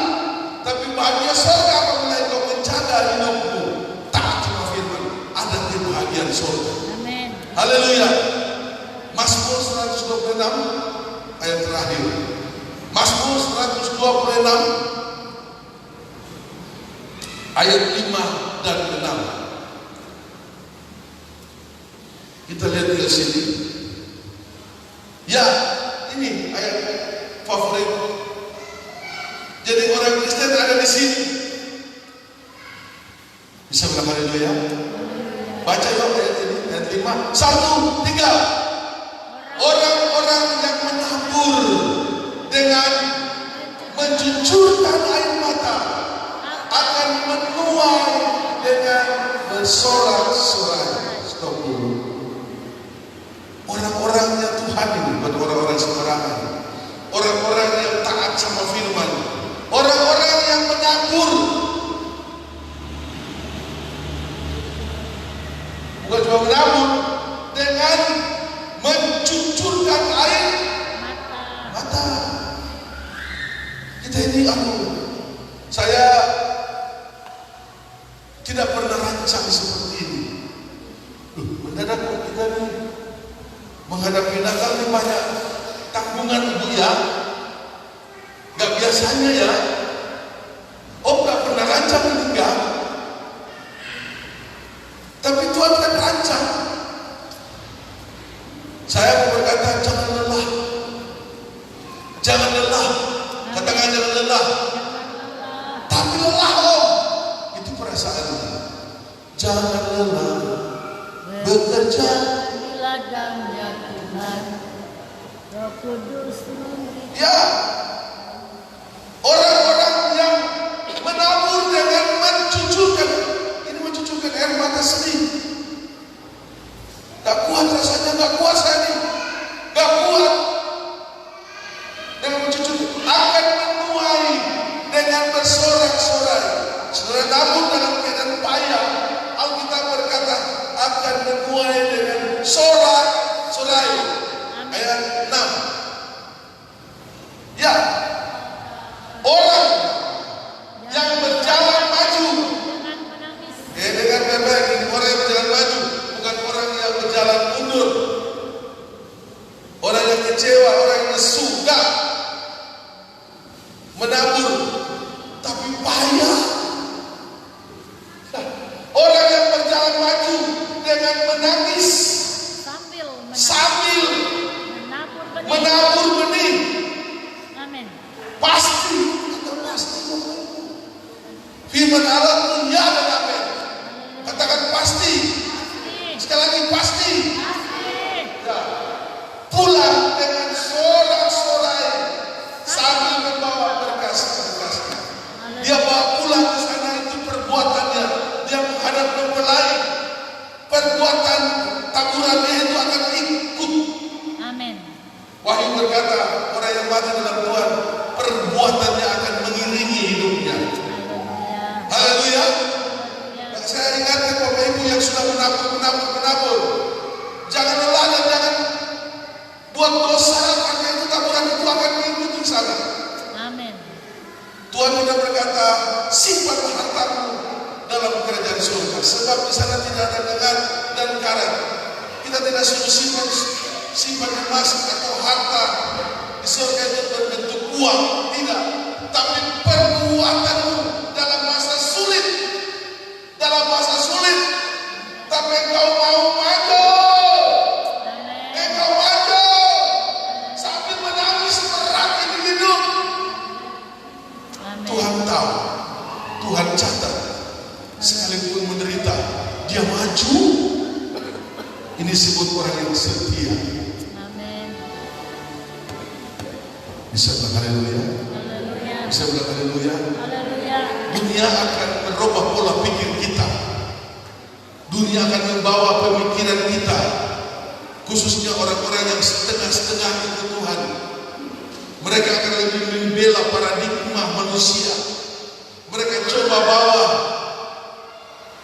Tapi bahagia surga apabila kau menjaga hidupmu taat sama firman, ada kebahagiaan surga. Amin. Haleluya. Mazmur 126 ayat terakhir. Mazmur 126 ayat 5 dan 6. Kita lihat di sini. Ya, ini ayat favorit. Jadi orang Kristen ada di sini. Bisa bilang haleluya? Baca yuk ayat ini, ayat 5. 1, 3. Orang-orang yang menabur dengan mencucurkan air mata akan menuai dengan bersorak-sorai. Stop dulu. Orang-orangnya Tuhan ini bukan orang-orang sembarangan. Orang-orang yang taat sama firman. Orang-orang yang menabur. Bukan cuma menabur, dengan Menghadapi Natal ini banyak tanggungan Bu ya. Gak biasanya ya. Oh gak pernah rancang ini enggak. Tapi Tuhan kan rancang. Saya mau berkata jangan lelah. Jangan lelah. Katakan jangan lelah. Tapi lelah Om. Itu perasaannya. Jangan lelah. Bekerja di ladangnya Tuhan, Roh Kudus memberi. ya, orang-orang yang menabur dengan mencucurkan, ini mencucurkan air mata sedih. Gak kuat rasanya, gak kuat saya nih, gak kuat. Dengan mencucurkan akan menuai dengan bersorak-sorai. Saudara nabur dalam keadaan payah, Alkitab berkata akan menuai dengan sorak-sorai. Ayat 6. Ya, orang yang berjalan maju Dengan menangis. dengar baik-baik, ini orang yang berjalan maju, bukan orang yang berjalan mundur, orang yang kecewa, orang yang lesu, enggak. Menabur tapi payah. Nah, orang yang berjalan maju dengan menangis sambil menabur benih. menabur benih. Amin. Pasti, pasti. Firman Allah punya dan amin. Katakan pasti. Sekali lagi pasti. Ya. Pulang dengan sorak-sorai sambil membawa berkas-berkasnya. Dia bawa pulang ke sana itu perbuatannya. Dia menghadap mempelai. Perbuatan taburannya itu akan ikut. Amin. Wahyu berkata, orang yang mati dalam Tuhan, perbuatannya akan mengiringi hidupnya. Haleluya. Haleluya. Haleluya. Nah, saya ingatkan Bapak Ibu yang sudah menabur. Jangan lelah dan jangan buat dosa, karena itu taburan itu akan mengikuti sana. Amin. Tuhan sudah berkata, simpanlah hartamu dalam kerajaan surga, sebab di sana tidak ada dengar dan karat. Kita tidak suruh simpan emas atau harta di surga itu berbentuk uang, tidak. Tapi perbuatanmu dalam masa sulit, tapi engkau mau maju, engkau maju sambil menangis berat ini hidup. Amin. Tuhan tahu, Tuhan catat, sekalipun menderita, dia maju. Ini disebut orang yang setia. Amin. Bisa bilang haleluya? Haleluya. Bisa bilang haleluya? Haleluya. Dunia akan merubah pola pikir kita. Dunia akan membawa pemikiran kita, khususnya orang-orang yang setengah-setengah itu Tuhan. Mereka akan lebih membela paradigma manusia. Mereka coba bawa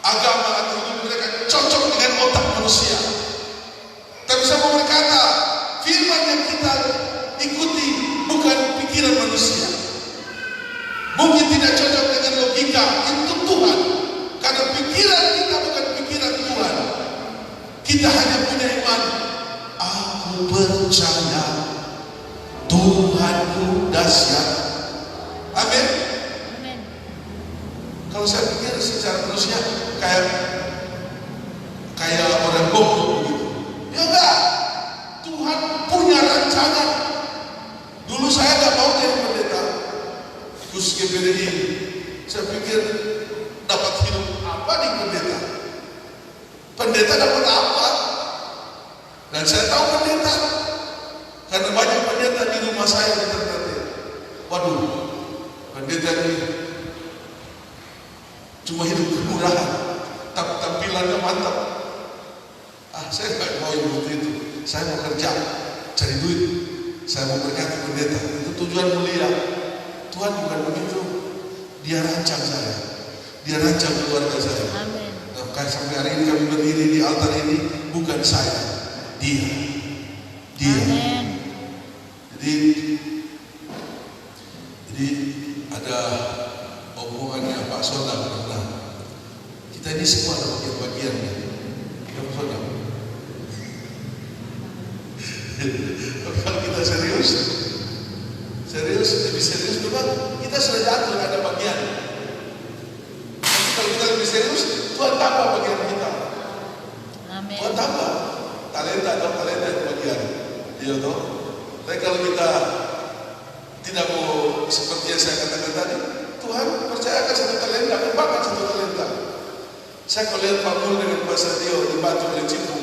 agama atau hidup mereka cocok dengan otak manusia. Tapi saya mau berkata, firman yang kita ikuti bukan pikiran manusia. Mungkin tidak cocok dengan logika, itu Tuhan. Karena pikiran kita bukan pikiran Tuhan. Kita hanya punya iman. Aku percaya Tuhanku dahsyat. Amin. Amin. Kalau saya pikir secara manusia kayak orang goblok begitu. Ya enggak. Tuhan punya rancangan. Dulu saya enggak mau jadi pendeta khusus GPDI. Saya pikir dapat hidup apa di pendeta? Pendeta dapat apa? Dan saya tahu pendeta karena banyak pendeta di rumah saya di Ternate. Waduh, pendeta ini cuma hidup kemurahan, tapi tampilannya mantap. Saya nggak mau hidup itu. Saya mau kerja, cari duit. Saya mau berkati pendeta. Itu tujuan mulia. Tuhan bukan begitu. Dia rancang saya. Dia rancang keluarga saya. Amin. Nah, sampai hari ini kami berdiri di altar ini bukan saya, Dia. Amin. Jadi ada omongannya Pak Soda bilang, kita ini semua ada bagian-bagiannya. Ya Pak Soda. Tapi kalau kita serius, lebih serius memang kita sudah jatuh ada bagian. Tapi kalau kita lebih serius, Tuhan tambah bagian kita. Amin. Tuhan tambah talenta itu bagian. Iya toh. Tapi kalau kita tidak mau seperti yang saya katakan tadi, Tuhan percayakan satu talenta, kembangkan satu talenta. Saya kalau lihat Pak Mul dengan Pak Sadio dibantu oleh Cipung,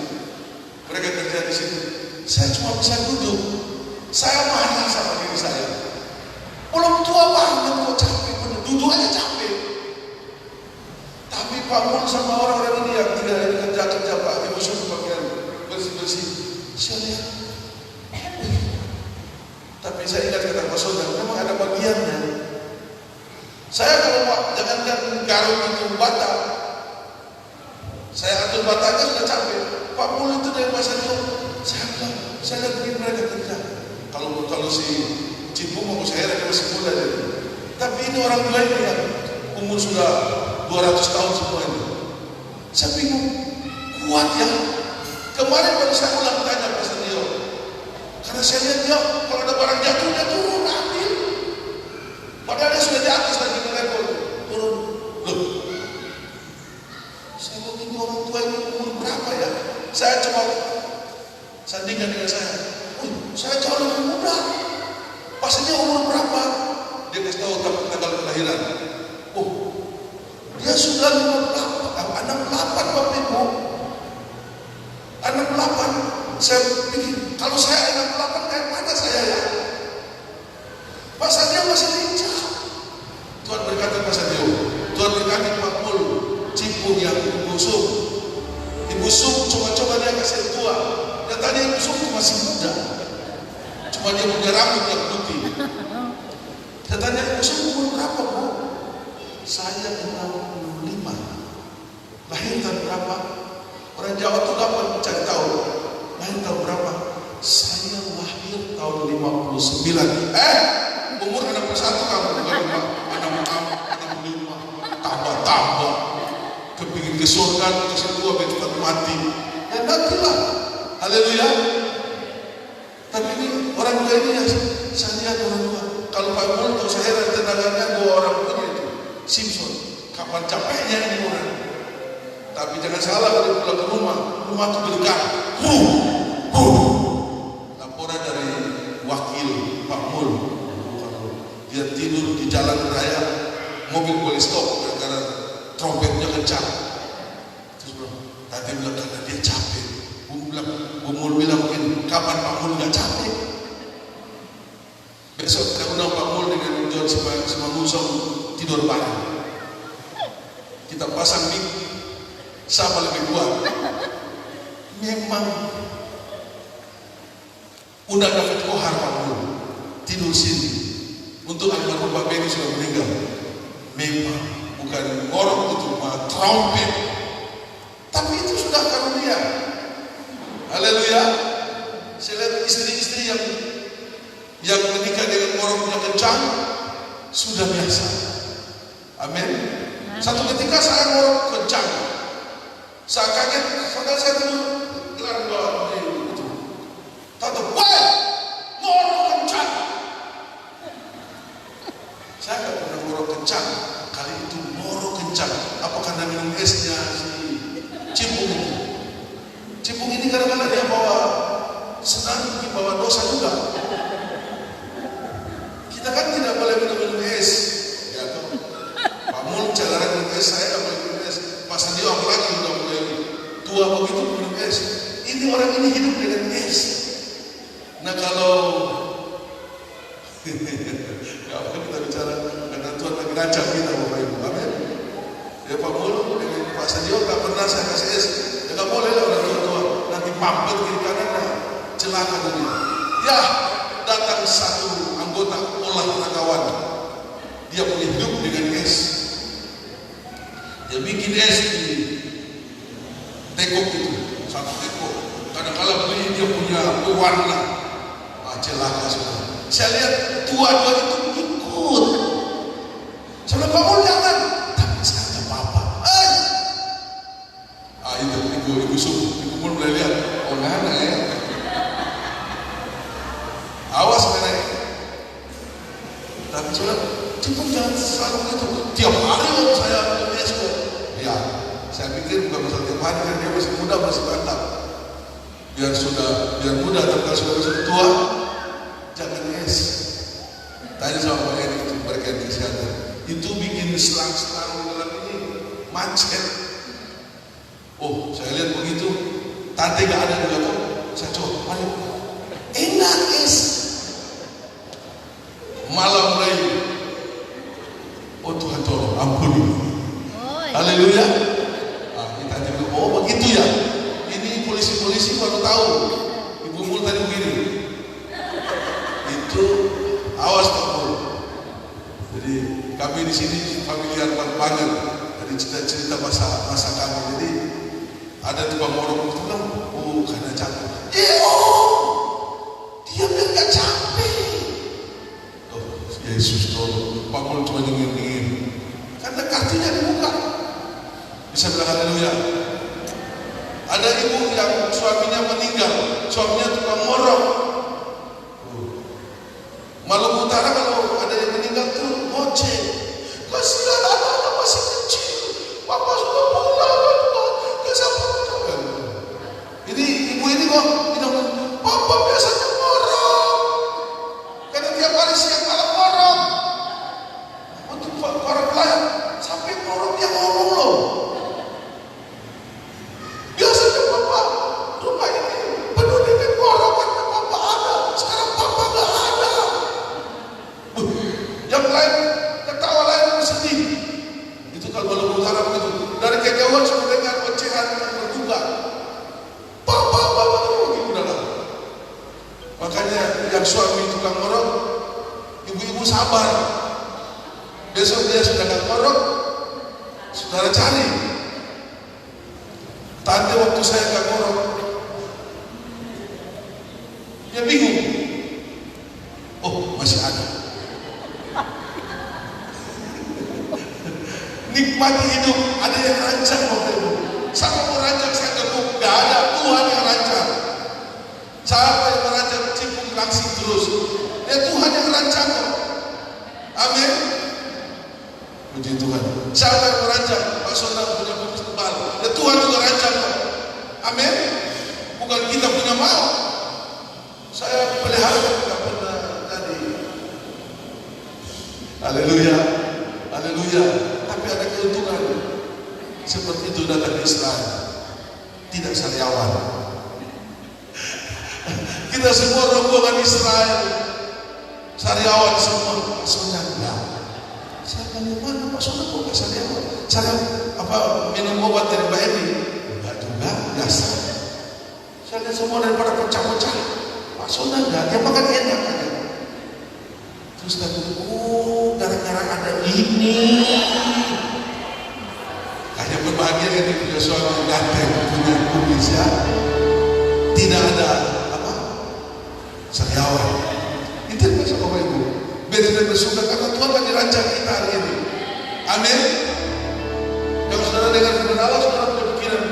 mereka kerja di situ. Saya cuma bisa duduk. Saya marah sama diri saya. Belum tua banget kok capek, duduk aja capek. Tapi Pak Mul sama orang-orang ini yang tidak kerja Pak, ibu suruh bagian bersih-bersih. Saya lihat. Tapi saya ingat kata Pak Saudara, memang ada bagiannya. Saya kalau jangankan garuk itu bata, saya atur batanya sudah capek. Pak Mul itu dari masa itu, saya bilang, saya lihat begini mereka kerja. Kalau si Cipung mau saya lagi masih muda jadi. Tapi ini orang tua ini yang umur sudah 200 tahun semua ini. Saya bingung, kuat ya. Kemarin baru saya ulang tanya Pak Sadio, karena saya lihat dia kalau ada barang jatuh dia turun ambil. Padahal dia sudah di atas lagi mereka turun. Loh, saya lihat ini orang tua ini umur berapa ya? Saya coba sandingkan dengan saya jauh lebih muda. Pastinya umur berapa? Dia kasih tahu tanggal kelahiran. Oh, dia sudah 68 Bapak Ibu. 68. Saya pikir kalau saya 68 kayak mana saya ya? Pak Sadio masih lincah. Tuhan berkati Pak Sadio. Tuhan berkati Pak Mul, Cipung yang busuk. Busuk coba-coba dia kasih tua. Dan tadi yang busuk itu masih muda. Cuma dia punya rambut yang putih. Dan tadi yang busuk umur berapa Bu? Saya 65. Lahir tahun berapa? Orang Jawa itu dapat cari tahu. Lahir tahun berapa? Saya lahir tahun 59. Umur 61 kamu bukan 65. Tambah. Kepingin ke surga, kasih tua biar cepat mati. Ya nantilah. Haleluya. Tapi ini orang tua ini ya, saya lihat orang tua. Kalau Pak Mul tahu saya heran tenaganya 2 orang punya itu. Simpson. Kapan capeknya ini orang. Tapi jangan salah kalau pulang ke rumah itu berdekat. Laporan dari wakil Pak Mul. Kalau dia tidur di jalan raya, mobil boleh stop karena trompetnya kencang. Terus tadi bilang karena dia capek. Mul bilang mungkin kapan Pak Mul nggak capek. Besok kita undang Pak Mul dengan John Simangunsong tidur bareng. Kita pasang mic, siapa lebih kuat? Memang undang David Kohar Pak Mul tidur sini. Untuk almarhum Pak Beni sudah meninggal. Memang bukan ngorok itu mah trompet. Tapi itu sudah karunia. Haleluya. Saya lihat istri-istri yang menikah dengan ngoroknya kencang sudah biasa. Amin. Satu ketika saya ngorok kencang. Saya kaget, saudara saya tidur gelar doa itu. Tahu, wah, ngorok kencang. Saya nggak pernah ngorok kencang. Kali itu ngorok kencang. Apa karena minum esnya si Cipung itu? Cipung ini kadang-kadang dia bawa senang, bawa dosa juga. Kita kan tidak boleh minum es, ya toh. Pak Mul jalanan minum es, saya nggak boleh minum es. Mas Sadio apalagi udah mulai tua begitu minum es. Ini orang ini hidup dengan es. Nah kalau apa kita bicara karena Tuhan lagi rancang kita Bapak Ibu, amin. Ya Pak Mul dengan Pak Sadio nggak pernah saya kasih es. Ya nggak boleh lah orang tua nanti mampet kiri kanan celaka dunia. Ya datang satu anggota olahragawan, dia punya hidup dengan es. Dia bikin es di tekuk itu, satu tekuk. Kadang-kadang beli dia punya pewarna, celaka semua. Saya lihat tua-tua itu ikut. Saya bilang, Pak Mul jangan. Tapi saya tak apa-apa. Itu ibu subuh, ibu Mul mulai lihat, oh nggak ada ya. biar mudah, tapi kalau sudah tua, jangan es. Tadi sama Pak Edi itu berkaitan kesehatan, itu bikin selang-selang dalam ini macet. Oh, saya lihat begitu, tante gak ada juga tuh, saya coba, ayo, enak es. Malam mulai, oh Tuhan tolong, ampuni. Haleluya. Kita bilang, oh begitu ya. Ini polisi-polisi baru tahu. Ibu Mul tadi begini. Itu awas Pak Mul. Jadi kami di sini familiar banget. Dari cerita-cerita masa kami. Jadi ada tukang orang itu bilang, oh karena capek. Dia bilang gak capek. Oh Yesus tolong. Pak Mul cuma dingin-dingin. Karena kartunya dibuka. Bisa bilang haleluya. Ada ibu yang suaminya meninggal, suaminya tukang morok. Maluku Utara kalau ada yang meninggal tuh ngoceh. Kasihan anak-anak masih kecil, papa sudah pulang, kesabaran. Ini ibu ini kok bilang, papa biasanya morok, karena tiap hari siang malam morok. Untuk para pelayan sampai morok dia ngomong loh. Biasanya papa rumah ini penuh dengan morok karena papa ada. Sekarang papa gak ada. Yang lain ketawa, lain sedih. Itu kalau Maluku Utara begitu. Dari kejauhan sudah dengar ocehan yang berduka. Papa begitu dalam. Makanya yang suami tukang morok, ibu-ibu sabar. Besok dia sudah gak morok, saudara cari. Tante waktu saya gak ngorok, dia bingung. Oh masih ada. Nikmati hidup, ada yang rancang waktu itu. Sama mau rancang saya gebuk, gak ada, Tuhan yang rancang. Siapa yang merancang cipung langsing terus? Ya Tuhan yang rancang. Amin. Puji Tuhan. Siapa yang merancang? Pak Saudara punya kumis tebal. Ya Tuhan juga rancang. Amin. Bukan kita punya mau. Saya pelihara tidak pernah jadi. Haleluya. Haleluya. Tapi ada keuntungan. Seperti itu datang di Israel. Tidak sariawan. Kita semua rombongan Israel. Sariawan semua. Maksudnya enggak. Saya tanya, mana Pak Saudara kok gak sariawan? Saya minum obat dari Pak Edi? Enggak juga, biasa. Saya lihat semua daripada pecah-pecah. Pak Saudara enggak, dia makan enak aja. Terus saya bilang, oh gara-gara ada ini. Kayaknya berbahagia kan dia punya suami ganteng, punya kumis ya. Tidak ada sariawan. Itu yang Bapak Ibu. Biar bersyukur karena Tuhan lagi rancang kita hari ini. Amin. Kalau saudara dengar firman Allah, saudara punya pikiran,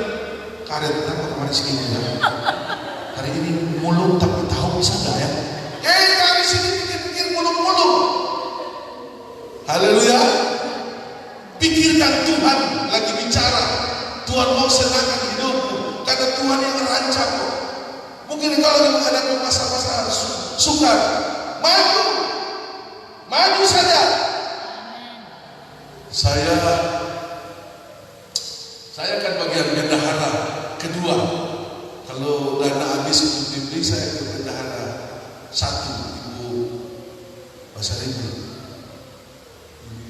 karet kenapa kemarin segini ya? Hari ini mulung tapi tahu bisa enggak ya? Kami sini pikir-pikir mulung-mulung. Haleluya. Pikirkan Tuhan lagi bicara. Tuhan mau senangkan hidupmu karena Tuhan yang merancang. Mungkin kalau menghadapi masa-masa sukar, maju saja. Saya akan bagian bendahara kedua. Kalau dana habis untuk dibeli, saya ke bendahara satu, Ibu Basaribu.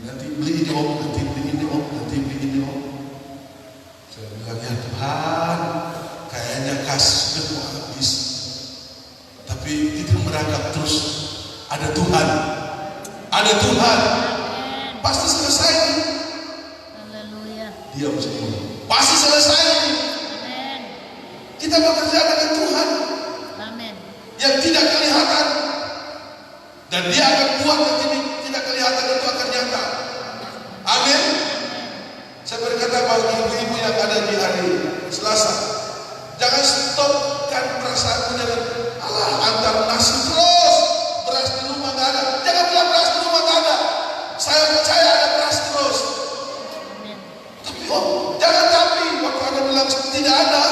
Nanti beli ini om, nanti beli ini om, nanti beli ini om. Saya bilang ya Tuhan, kayaknya kas sudah mau habis. Tapi tidak merangkap terus. Ada Tuhan. Ada Tuhan. Pasti selesai. Haleluya. Diam semua. Pasti selesai. Amin. Kita bekerja dengan Tuhan. Amin. Yang tidak kelihatan. Dan dia akan buat yang tidak kelihatan itu akan nyata. Amin. Saya berkata bagi ibu-ibu yang ada di hari Selasa, jangan stopkan perasaanmu dengan Allah antar nasi terus, beras di rumah gak ada. Jangan bilang beras di rumah gak ada. Saya percaya ada beras terus. Amin. Tapi jangan tapi waktu Anda bilang tidak ada,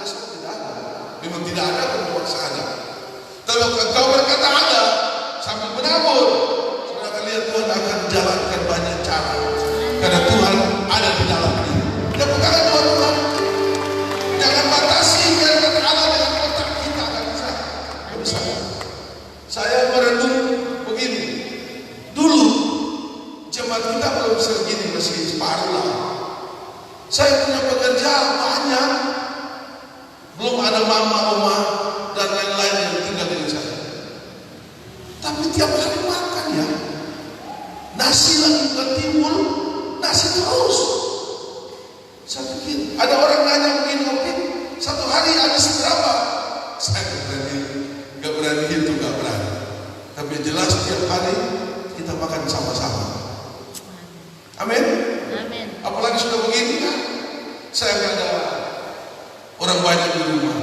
besok tidak ada. Memang tidak Tapi kalau kau berkata ada sambil menabur, saudara akan lihat Tuhan akan jalankan banyak cara. Karena Tuhan ada di dalamnya. Dan bukan Tuhan. Jangan batasi firman Allah dengan otak kita, nggak bisa. Nggak bisa. Saya merenung begini. Dulu jemaat kita belum segini, masih separuh lah. Saya punya pekerjaan banyak, belum ada mama, oma, dan lain-lain yang tinggal dengan saya. Tapi tiap hari makan ya, nasi lagi bertimbul, nasi terus. Saya pikir, ada orang nanya begini, mungkin satu hari habis berapa? Saya nggak berani hitung, nggak berani. Tapi jelas tiap hari kita makan sama-sama. Amin. Amin. Apalagi sudah begini kan, saya nggak ada orang banyak di rumah,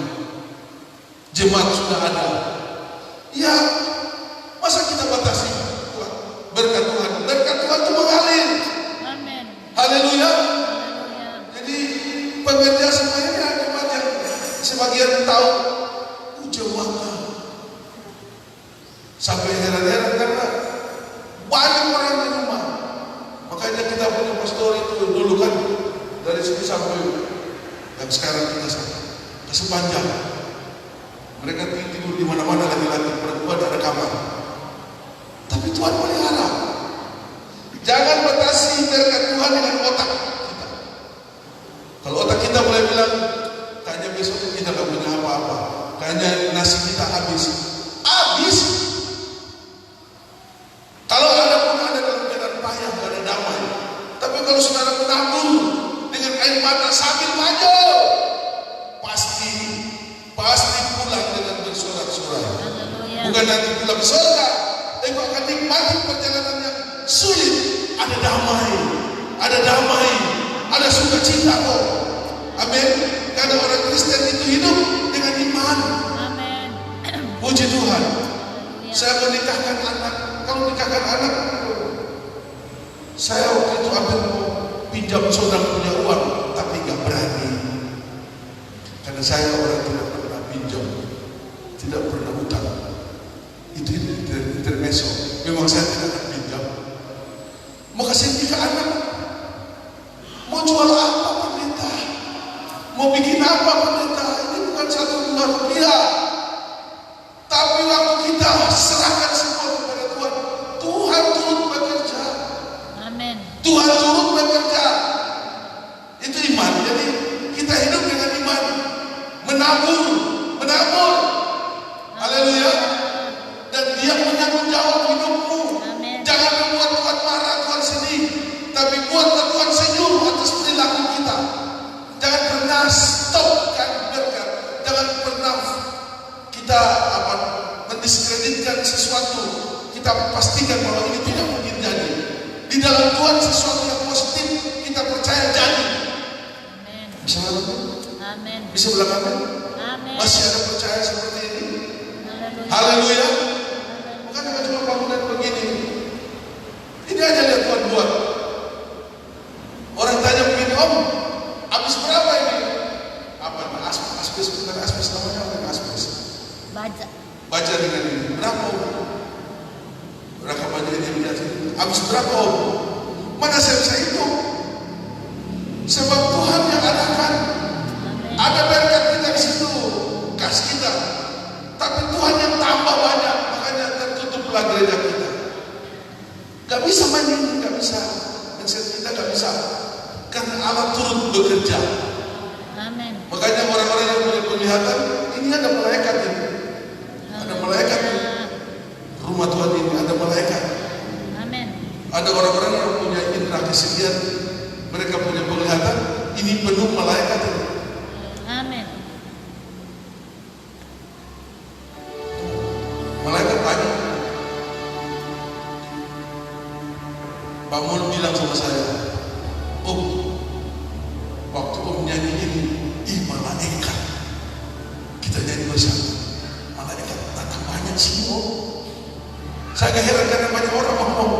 jemaat sudah ada. Ya, masa kita batasi Tuhan? Berkat Tuhan itu mengalir. Amin. Haleluya. Haleluya. Jadi pekerja semuanya jemaat yang sebagian tahu jemaat sampai heran-heran karena banyak orang di rumah. Makanya kita punya pastor itu dulu kan dari sini sampai yang sekarang kita sampai ke sepanjang. Mereka tidur di mana-mana, laki-laki, perempuan ada kamar. Tapi Tuhan pelihara. Jangan batasi berkat Tuhan dengan otak kita. Kalau otak kita mulai bilang, kayaknya besok kita gak punya apa-apa, kayaknya nasi kita habis. Kalau ada pun ada dalam keadaan payah, gak ada damai. Tapi kalau saudara menabur dengan air mata sambil maju, pasti pulang dengan bersorak-sorai. Haleluya. Bukan nanti pulang surga, tapi akan nikmati perjalanan yang sulit. Ada damai, ada sukacita kok. Amin. Karena orang Kristen itu hidup dengan iman. Amin. Puji Tuhan. Haleluya. Saya menikahkan anak. Kalau menikahkan anak, saya waktu itu ambil pinjam saudara punya uang, tapi nggak berani. Karena saya orang tidak pernah pinjam, tidak pernah utang. Itu intermezzo. Memang saya tidak akan pinjam. Mau kasih nikah anak, mau jual apa pendeta, mau bikin apa pendeta, ini bukan 1 juta rupiah. Tapi waktu kita serahkan semua kepada Tuhan, Tuhan turut bekerja. Amin. Tuhan turut bekerja. Itu iman. Jadi kita hidup dengan iman, menabur. Haleluya. Dan Dia menyangkut jawab hidupmu. Amin. Jangan membuat Tuhan marah, Tuhan sedih, tapi buatlah Tuhan senyum atas perilaku kita. Jangan pernah stopkan berkat. Jangan pernah kita mendiskreditkan sesuatu. Kita pastikan bahwa ini tidak mungkin jadi. Di dalam Tuhan sesuatu yang positif kita percaya jadi. Amin. Bisa lakukan? Amin. Bisa belakangnya? Amin. Masih ada percaya seperti ini? Haleluya. Haleluya. Bukan hanya cuma bangunan begini. Ini aja lihat Tuhan buat. Orang tanya begini, Om, habis berapa ini? Apa? Asbes, bukan asbes namanya, bukan asbes. Baca dengan ini. Berapa Om? Berapa banyak ini lihat ini? Habis berapa Om? Mana saya bisa hitung? Sebab Tuhan yang adakan. Ada berkat kita di situ, kas kita. Tapi Tuhan yang tambah banyak, makanya tertutuplah gereja kita. Gak bisa main, gak bisa. Mindset kita gak bisa. Karena Allah turut bekerja. Amin. Makanya orang-orang yang punya penglihatan, ini ada malaikat ini. Ada malaikat ini. Rumah Tuhan ini ada malaikat. Amin. Ada orang-orang yang punya indera kesedihan, mereka punya penglihatan, ini penuh malaikat ini. Amin. Malaikat banyak. Pak Mul bilang sama saya, Om, waktu Om nyanyi ini, malaikat. Kita nyanyi bersama. Malaikat datang banyak sih Om. Saya agak heran karena banyak orang Om.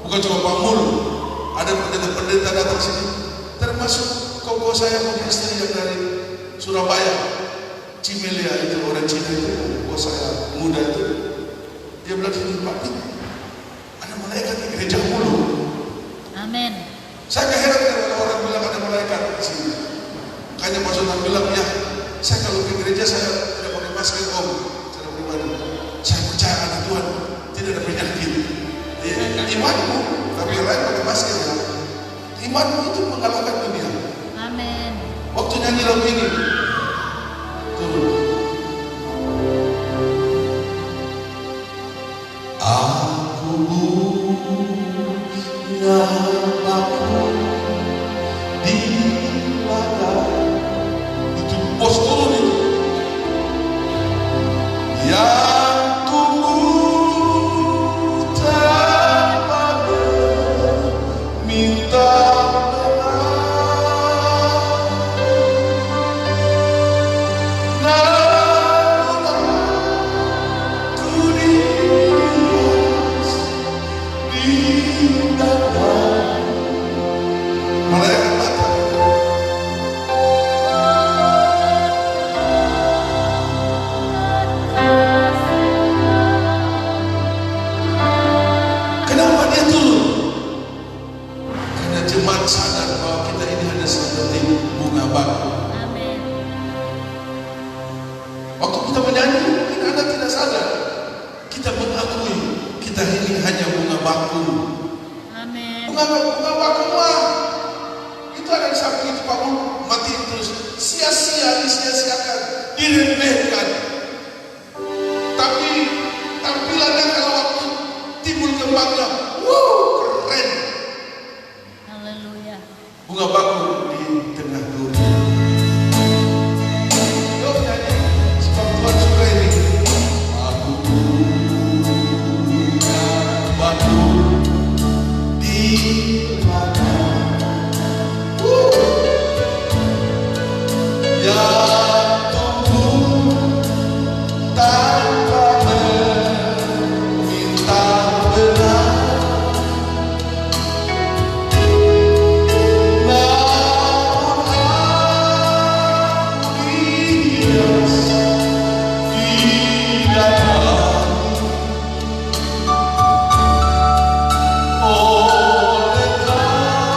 Bukan cuma Pak Mul, ada pendeta-pendeta datang sini. Termasuk koko saya punya istri yang dari Surabaya, Cimelia itu orang Cina itu, koko saya muda ini ada malaikat di gereja mulu. Amin. Saya keheran kalau orang bilang ada malaikat di sini. Makanya Pak Sultan bilang, ya, saya kalau ke gereja saya tidak pakai masker om, secara pribadi. Saya percaya ada Tuhan, tidak ada penyakit. Imanmu, tapi yang lain pakai masker ya. Imanmu itu mengalahkan dunia. Amin. Waktu nyanyi lagu ini, tuh. Aku punya aku di ladang. Itu bos turun itu. Yang tumbuh tanpa minta malaikat datang. Kenapa dia turun? Karena jemaat sadar bahwa kita ini hanya seperti bunga bakul. Amin. Waktu kita menyanyi, mungkin Anda tidak sadar. Kita mengakui kita ini hanya bunga bakul. Amin. Bunga bakul mah itu ada di samping itu Pak mati terus, sia-sia, disia-siakan, diremehkan. Tapi tampilannya kalau waktu timbul kembangnya, wow, keren. Haleluya. Bunga bakul di tengah dunia. Yuk nyanyi, sebab Tuhan suka ini. Aku bunga bakul di ladang. Yang tumbuh tanpa meminta benar, namun aku hias di dalam oleh tangan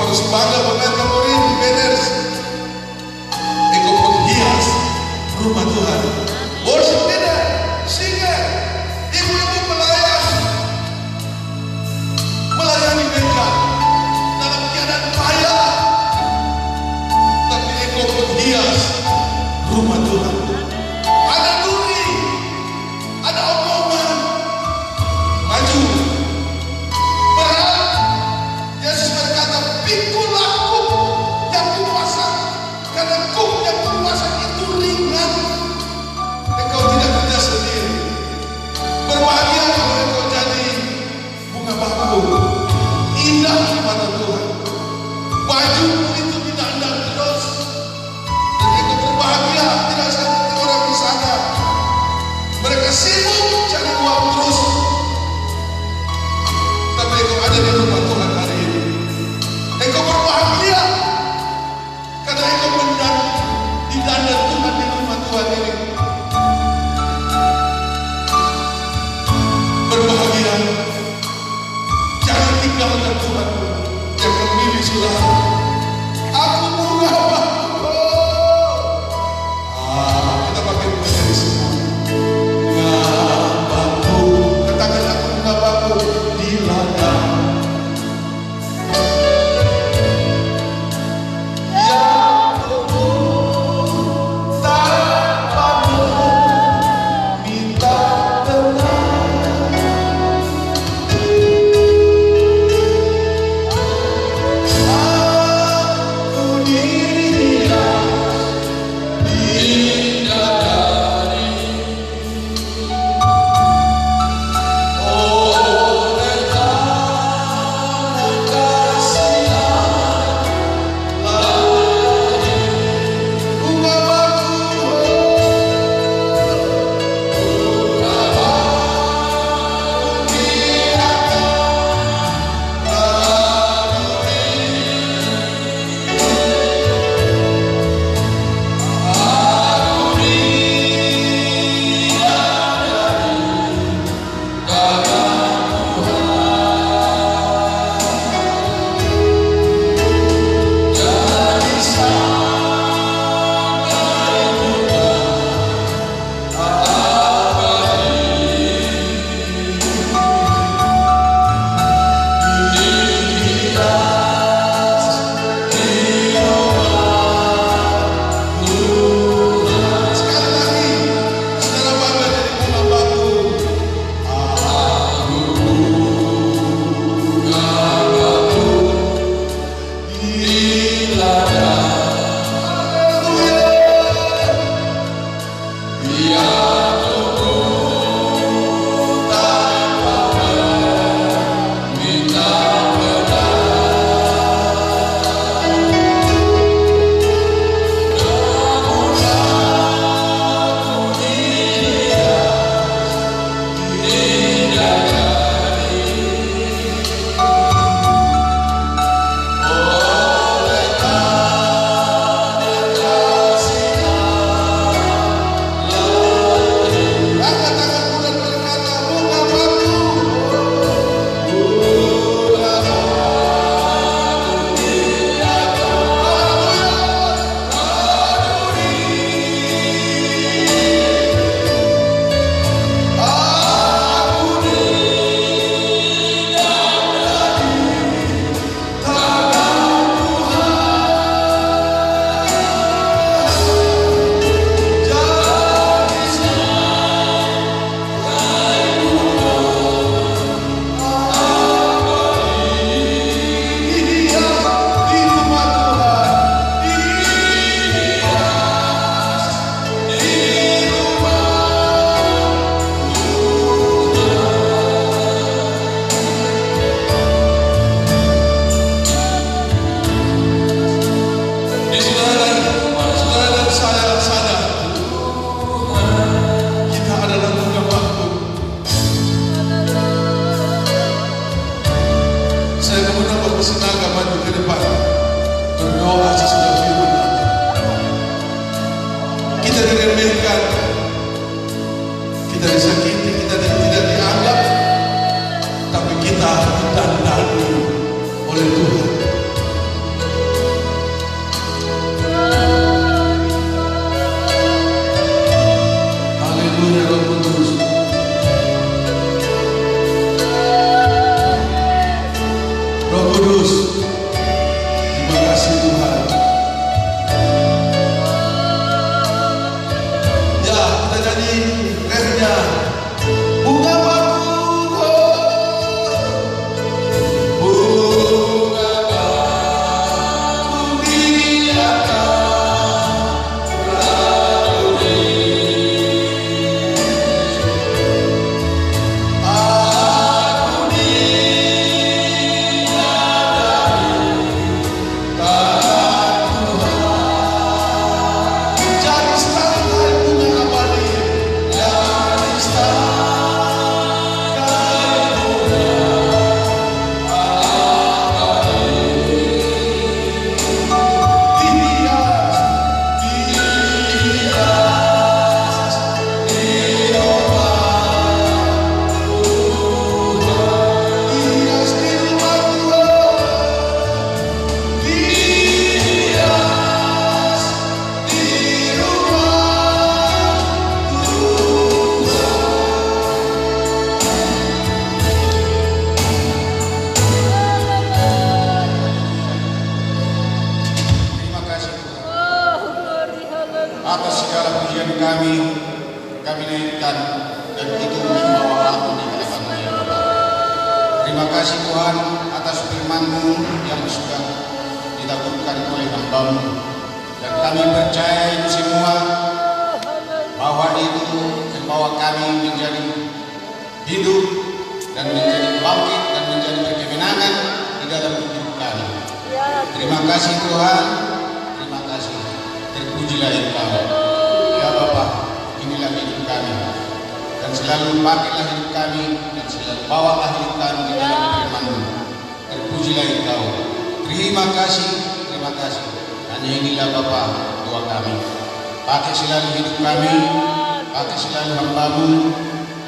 kasih bangga pemain tamborin di banners. Engkau penghias rumah Tuhan. Worship leader, singer, ibu-ibu pelayan, melayani mereka dalam keadaan payah, tapi engkau penghias rumah Tuhan. Ada duri, ada omongan, maju, berat. Yesus berkata, pikulah kuk yang kupasang, karena kuk yang kupasang itu ringan. Engkau tidak kerja sendiri. Berbahagia kalau engkau jadi bunga bakul, indah di mata Tuhan. Bajumu itu tidak indah terus, dan engkau berbahagia tidak seperti orang di sana. Mereka sibuk cari uang terus, tapi engkau ada di rumah Tuhan hari ini. Engkau berbahagia karena engkau didandar Tuhan di rumah Tuhan ini. Berbahagia, jangan tinggalkan Tuhan. bersenaga maju ke depan, berdoa sesudah firman Allah. Kita diremehkan, kita disakiti, kita tidak dianggap, tapi kita ditandani oleh Tuhan. Haleluya, Roh Kudus. Roh Kudus, terima kasih Tuhan. Ya, kita nyanyi refnya. Bunga bakung, bunga bakung di atas rauni. Aku jadi setangkai bunga abadi, jadi setangkai bunga abadi. Dihias di rumah Tuhan, dihias di rumah Tuhan, dihias di rumah Terima kasih Tuhan atas segala pujian kami naikkan dan itu membawa ampun di hadapan-Mu ya Bapa. Terima kasih Tuhan atas firman-Mu yang sudah ditakutkan oleh hamba-Mu, dan kami percaya itu semua bahwa itu membawa kami menjadi hidup dan menjadi bangkit dan menjadi berkemenangan di dalam hidup kami. Terima kasih Tuhan, terima kasih. Terpujilah Engkau. Ya Bapa, inilah hidup kami. Dan selalu pakailah hidup kami dan selalu bawalah hidup kami di dalam firman-Mu. Terpujilah Engkau. Terima kasih, terima kasih. Hanya inilah Bapa doa kami. Pakai selalu hidup kami, pakai selalu hamba-Mu,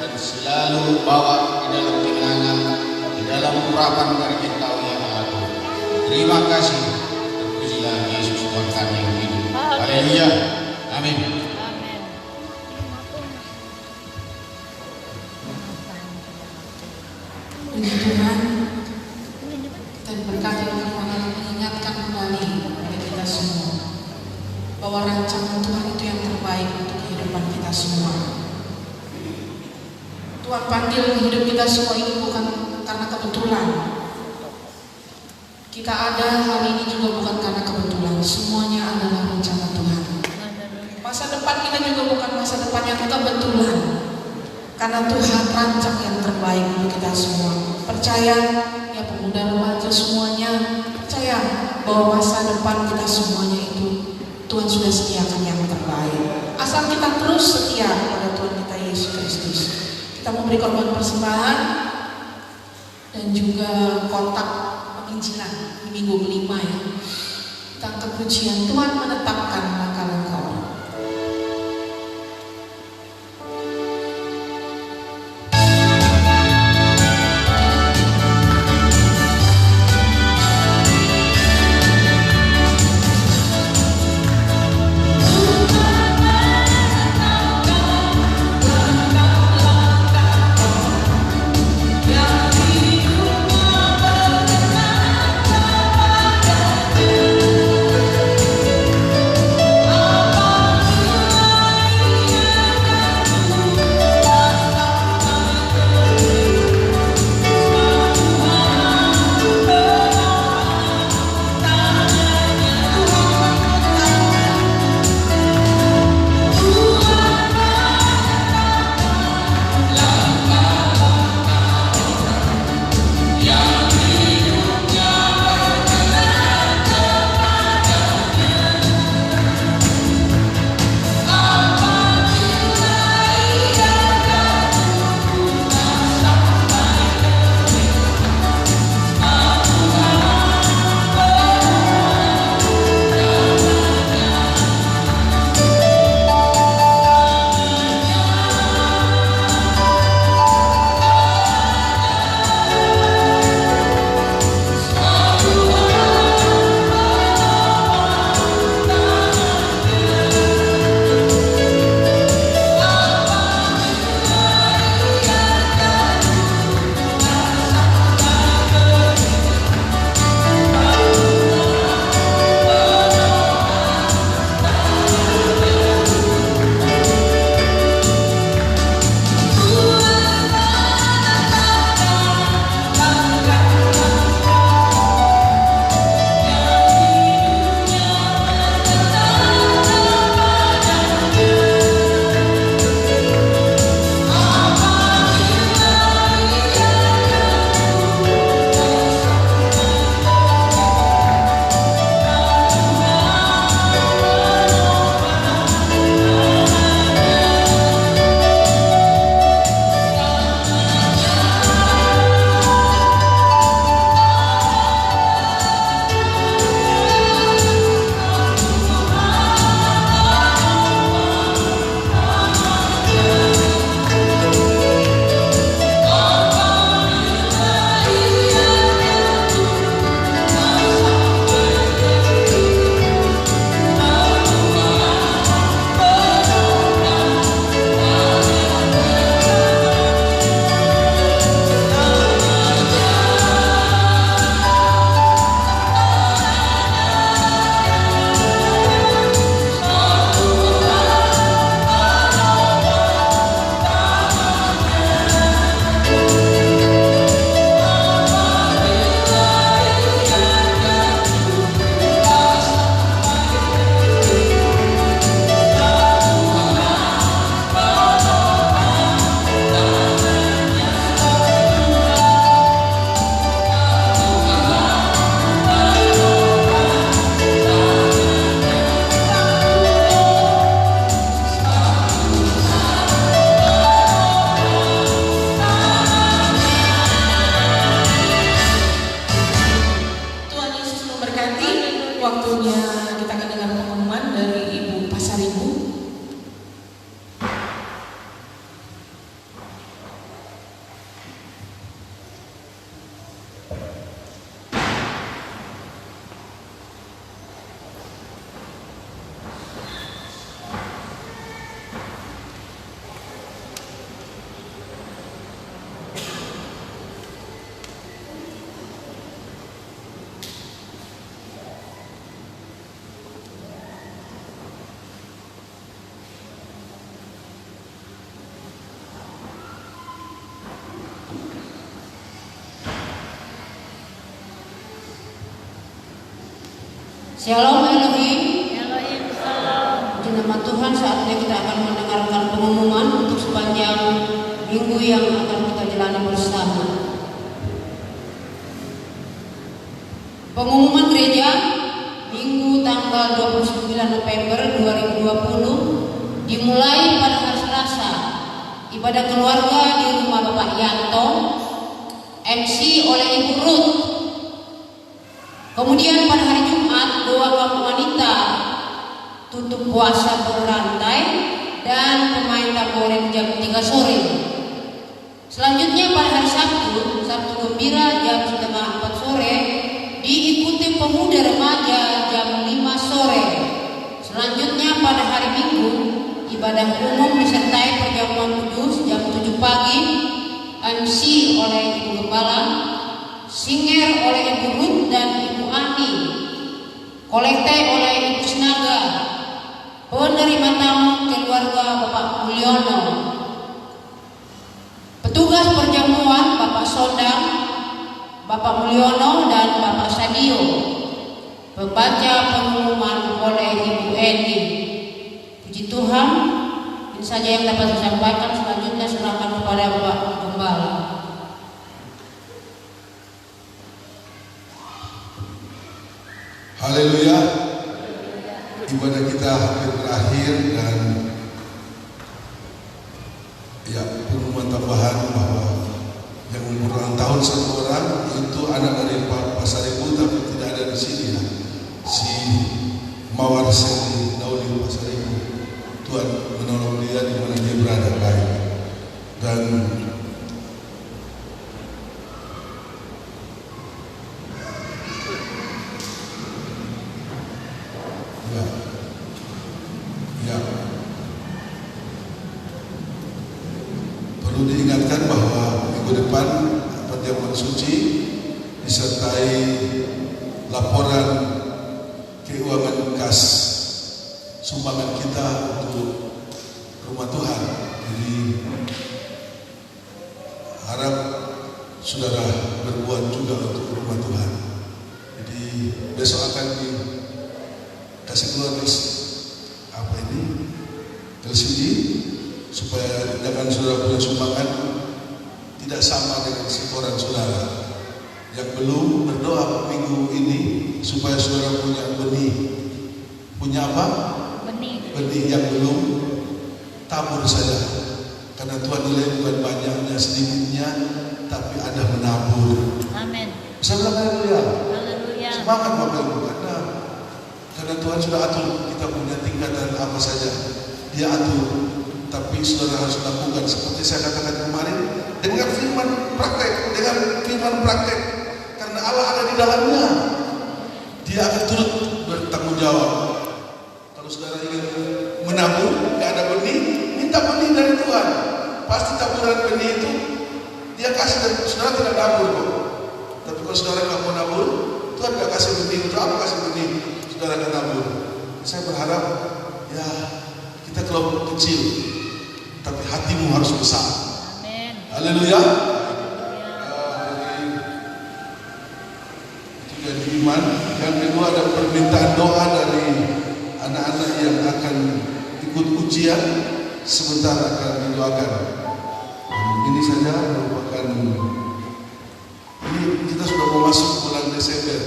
dan selalu bawa di dalam kemenangan, di dalam urapan dari Engkau yang Allah. Terima kasih. Terpujilah Yesus Tuhan kami yang hidup. Haleluya. Amin. Puji Tuhan, kita diberkati oleh firman Allah mengingatkan kembali kepada kita semua bahwa rancangan Tuhan itu yang terbaik untuk kehidupan kita semua. Tuhan panggil hidup kita semua ini bukan karena kebetulan. Kita ada hari ini juga bukan karena kebetulan. Semuanya adalah rencana Tuhan. Masa depan kita juga bukan masa depan yang kebetulan, karena Tuhan rancang yang terbaik untuk kita semua. Percaya ya pemuda remaja semuanya, percaya bahwa masa depan kita semuanya itu Tuhan sudah sediakan yang terbaik. Asal kita terus setia kepada Tuhan kita Yesus Kristus. Kita memberi korban persembahan dan juga kontak penginjilan di minggu kelima ya. Kita angkat pujian, Tuhan menetapkan langkah-langkah orang. Yang Shalom Elohim. Elohim Shalom. Di nama Tuhan, saatnya kita akan mendengarkan pengumuman untuk sepanjang minggu yang akan kita jalani bersama. Pengumuman gereja Minggu tanggal 29 November 2020 dimulai pada hari Selasa. Ibadah keluarga di rumah Bapak Yanto, MC oleh Ibu Ruth. Kemudian pada hari Jumat, doa kaum wanita, tutup puasa berantai, dan pemain tamborin jam 3 sore. Selanjutnya pada hari Sabtu, Sabtu Gembira jam setengah 4 sore, diikuti pemuda remaja jam 5 sore. Selanjutnya pada hari Minggu, ibadah umum disertai perjamuan kudus jam 7 pagi, MC oleh Ibu Gembala, singer oleh Ibu Ruth dan Ibu Ani, kolekte oleh Ibu Sinaga, penerima tamu keluarga Bapak Mulyono, petugas perjamuan Bapak Sondang, Bapak Mulyono dan Bapak Sadio, pembaca pengumuman oleh Ibu Eni. Puji Tuhan, ini saja yang dapat saya sampaikan. Selanjutnya serahkan kepada Bapak Gembala. Haleluya. Ibadah kita hampir berakhir dan ya, pengumuman tambahan bahwa yang berulang tahun satu orang itu anak dari Pak Pasaribu tapi tidak ada di sini ya. Si Mawar Seni Nauli Pasaribu. Tuhan menolong dia di mana dia berada baik. Dan perlu diingatkan bahwa minggu depan perjamuan suci disertai laporan keuangan kas sumbangan kita untuk rumah Tuhan. Jadi harap saudara berbuat juga untuk rumah Tuhan. Jadi besok akan dikasih keluar apa ini LCD supaya jangan saudara punya sumbangan tidak sama dengan setoran saudara. Yang belum berdoa minggu ini supaya saudara punya benih. Punya apa? Benih yang belum tabur saja. Karena Tuhan nilai bukan banyaknya sedikitnya, tapi ada menabur. Amin. Bisa bilang haleluya. Haleluya. Semangat Bapak Ibu, karena Tuhan sudah atur kita punya tingkatan apa saja. Dia atur, tapi saudara harus lakukan seperti saya katakan kemarin dengan firman praktek, karena Allah ada di dalamnya. Dia akan turut bertanggung jawab. Kalau saudara ingin menabur, tidak ada benih, minta benih dari Tuhan. Pasti taburan benih itu dia kasih dan saudara tidak nabur kok. Tapi kalau saudara nggak mau nabur, Tuhan nggak kasih benih. Untuk apa kasih benih? Saudara nggak nabur. Saya berharap ya kita kelompok kecil, tapi hatimu harus besar. Amin. Haleluya. Itu jadi iman. Yang kedua ada permintaan doa dari anak-anak yang akan ikut ujian, sebentar akan didoakan. Ini saja merupakan, ini kita sudah mau masuk bulan Desember.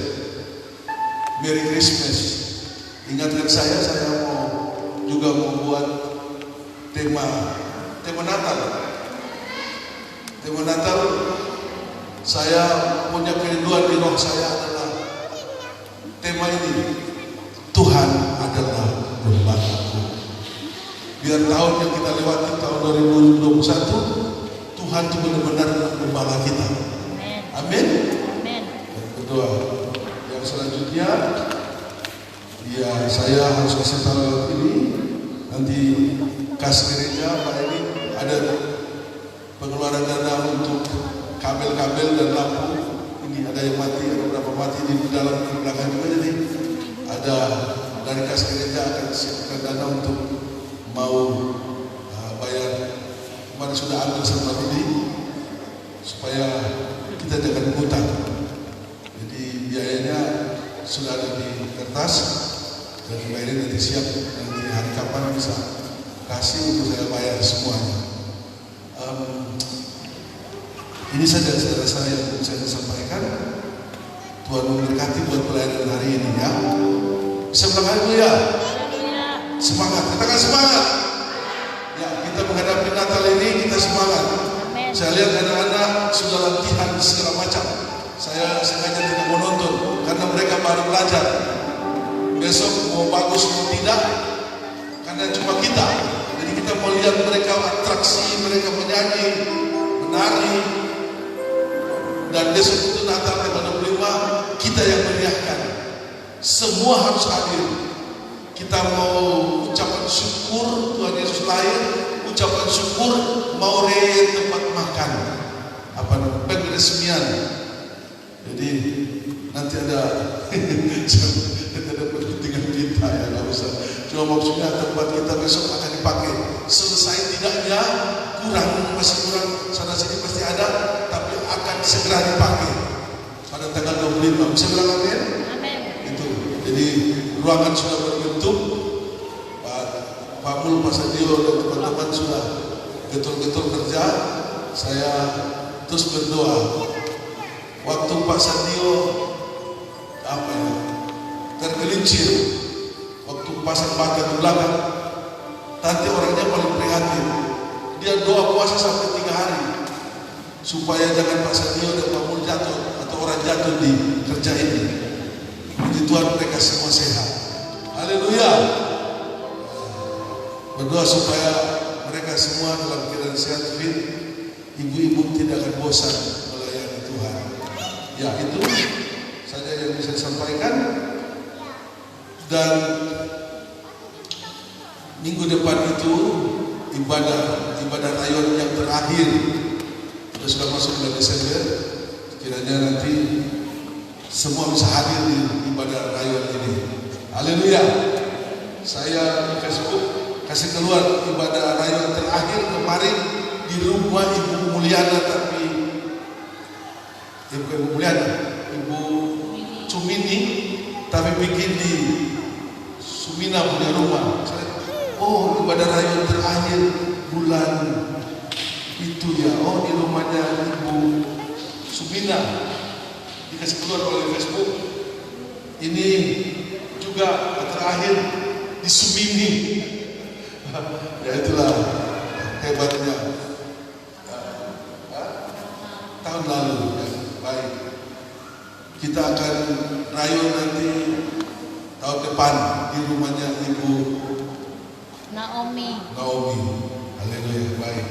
Merry Christmas. Ingatkan saya mau juga membuat tema Natal. Tema Natal saya punya kerinduan di roh saya adalah tema ini. Tuhan adalah gembalaku. Biar tahun yang kita lewati tahun 2021 Tuhan itu benar-benar gembala kita. Amin. Amin. Yang kedua, yang selanjutnya ya saya harus kasih tahu ini nanti kas gereja Pak ini ada pengeluaran dana untuk kabel-kabel dan lampu. Ini ada yang mati, ada beberapa mati di dalam di belakang juga, jadi ada dari kas gereja akan siapkan dana untuk mau bayar. Kemarin sudah ambil sama Rudi supaya kita jangan hutang. Jadi biayanya sudah ada di kertas dan bayarnya nanti siap, nanti hari kapan bisa kasih untuk saya bayar semuanya. Ini saja saya rasa yang saya sampaikan. Tuhan memberkati buat pelayanan hari ini ya. Bisa bilang haleluya. Semangat, katakan semangat. Ya, kita menghadapi Natal ini kita semangat. Saya lihat anak-anak sudah latihan segala macam. Saya sengaja tidak mau nonton karena mereka baru belajar. Besok mau bagus mau tidak, karena cuma kita. Jadi kita mau lihat mereka atraksi, mereka menyanyi, menari. Dan besok itu Natal tanggal 25 kita yang meriahkan. Semua harus hadir. Kita mau ucapan syukur Tuhan Yesus lahir, ucapan syukur mau tempat makan, peresmian. Jadi nanti ada kepentingan kita ya, nggak usah. Cuma maksudnya tempat kita besok akan dipakai. Selesai tidaknya kurang, masih kurang sana sini pasti ada, tapi akan segera dipakai pada tanggal 25. Bisa bilang amin? Amin. Itu. Jadi ruangan sudah berbentuk. Pak Mul, Pak Sadio dan teman-teman sudah getol-getol kerja. Saya terus berdoa. Waktu Pak Sadio tergelincir, waktu pasang bagan di belakang, nanti orangnya paling prihatin. Dia doa puasa sampai 3 hari supaya jangan Pak Sadio dan Pak Mul jatuh atau orang jatuh di kerja ini. Puji Tuhan mereka semua sehat. Haleluya. Berdoa supaya mereka semua dalam keadaan sehat fit. Ibu-ibu tidak akan bosan melayani Tuhan. Ya, itu saja yang bisa sampaikan. Dan minggu depan itu ibadah rayon yang terakhir. Kita sudah masuk bulan Desember. Kiranya nanti semua bisa hadir di ibadah rayon ini. Haleluya. Saya di Facebook kasih keluar ibadah rayon terakhir kemarin di rumah Ibu Mulyana, tapi Ibu Mulyana, Ibu Cumini, tapi bikin di Sumina punya rumah. Oh, ibadah rayon terakhir bulan itu ya. Oh, di rumahnya Ibu Sumina. Dikasih keluar oleh Facebook. Ini juga terakhir di Sumini. Ya itulah hebatnya tahun lalu ya. Baik, kita akan rayon nanti tahun depan di rumahnya Ibu Naomi. Haleluya. Baik,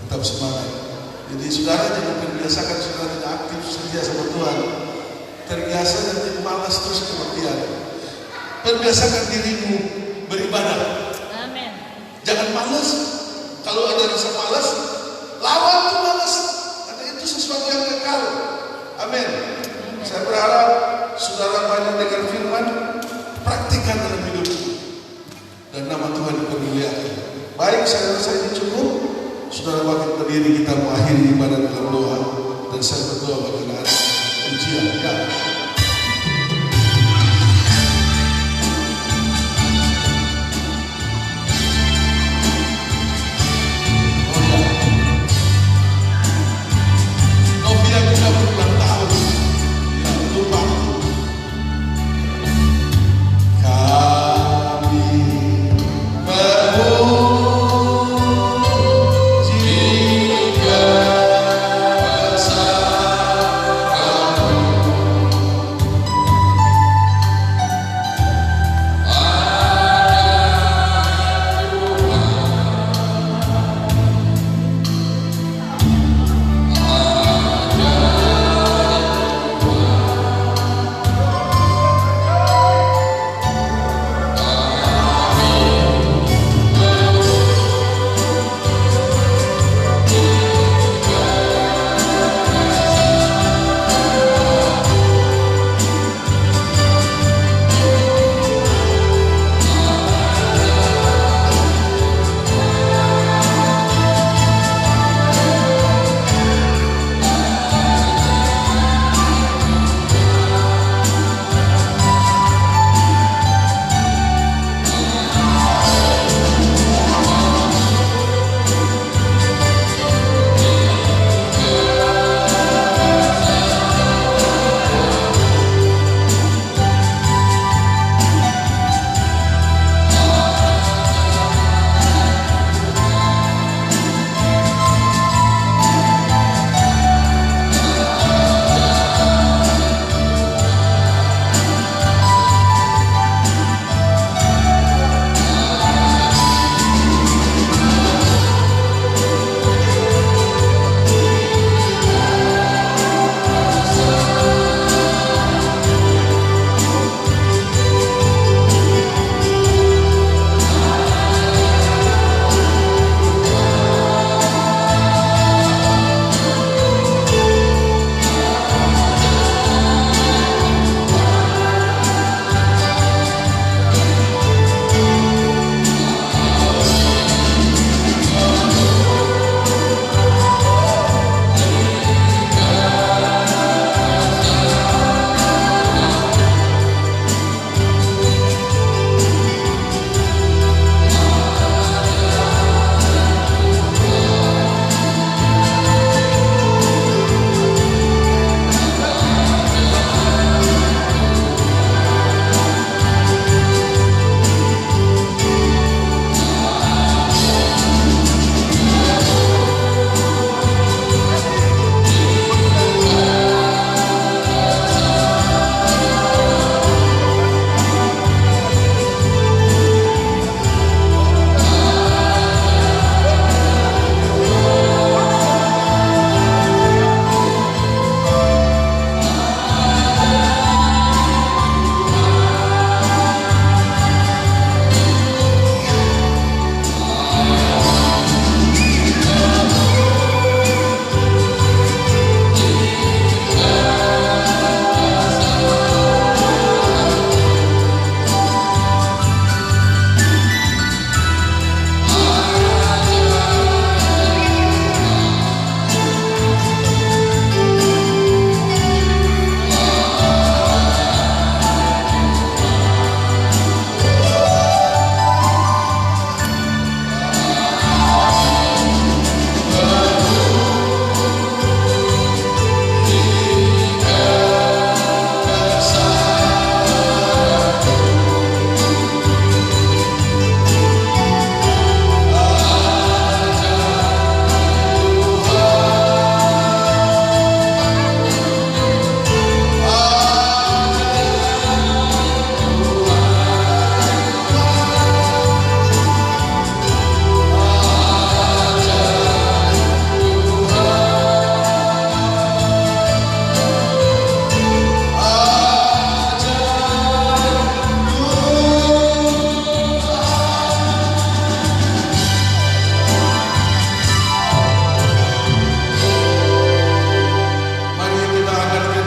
tetap semangat. Jadi saudara jangan terbiasakan saudara tidak aktif setia sama Tuhan. Terbiasa nanti malas terus kematian. Perbiasakan dirimu beribadah. Amin. Jangan malas. Kalau ada rasa malas, lawan tuh malas. Karena itu sesuatu yang kekal. Amin. Saya berharap saudara banyak dengar firman, praktikkan dalam hidup, dan nama Tuhan dipermuliakan. Baik, saya rasa ini cukup. Saudara bangkit berdiri, kita mengakhiri ibadah dalam doa, dan saya berdoa bagi anak ujian. Ya. Jika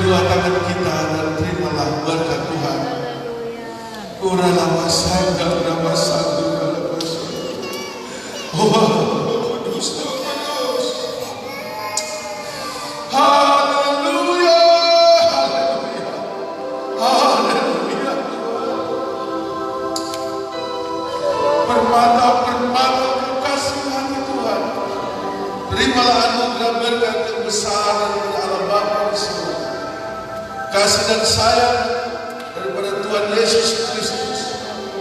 kedua tangan kita dan terimalah berkat Tuhan. Uralah masangga, uralah masangga, uralah masangga. Oh, kudus, kudus. Haleluya, haleluya, haleluya. Permata-permata kekasih hati Tuhan, terimalah anugerah berkat yang besar daripada Allah Bapa di surga, kasih dan sayang daripada Tuhan Yesus Kristus,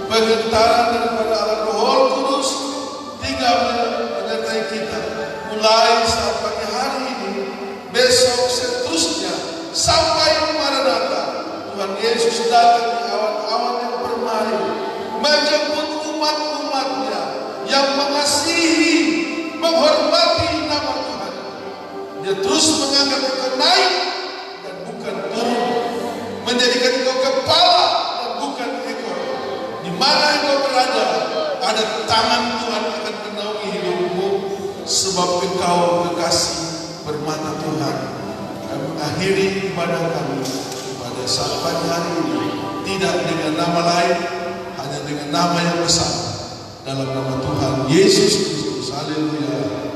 pengentaran daripada Allah Roh Kudus, tinggal menyertai kita mulai saat pagi hari ini, besok seterusnya sampai Maranatha. Tuhan Yesus datang di awan-awan yang bermari, menjemput umat-umatnya yang mengasihi, menghormati nama Tuhan. Dia terus mengangkat engkau naik dan bukan turun, menjadikan engkau kepala dan bukan ekor. Di mana engkau berada, ada tangan Tuhan akan menaungi hidupmu, sebab engkau kekasih bermata Tuhan. Kami akhiri ibadah kami pada saat pagi hari ini, tidak dengan nama lain, hanya dengan nama yang besar, dalam nama Tuhan Yesus Kristus. Haleluya.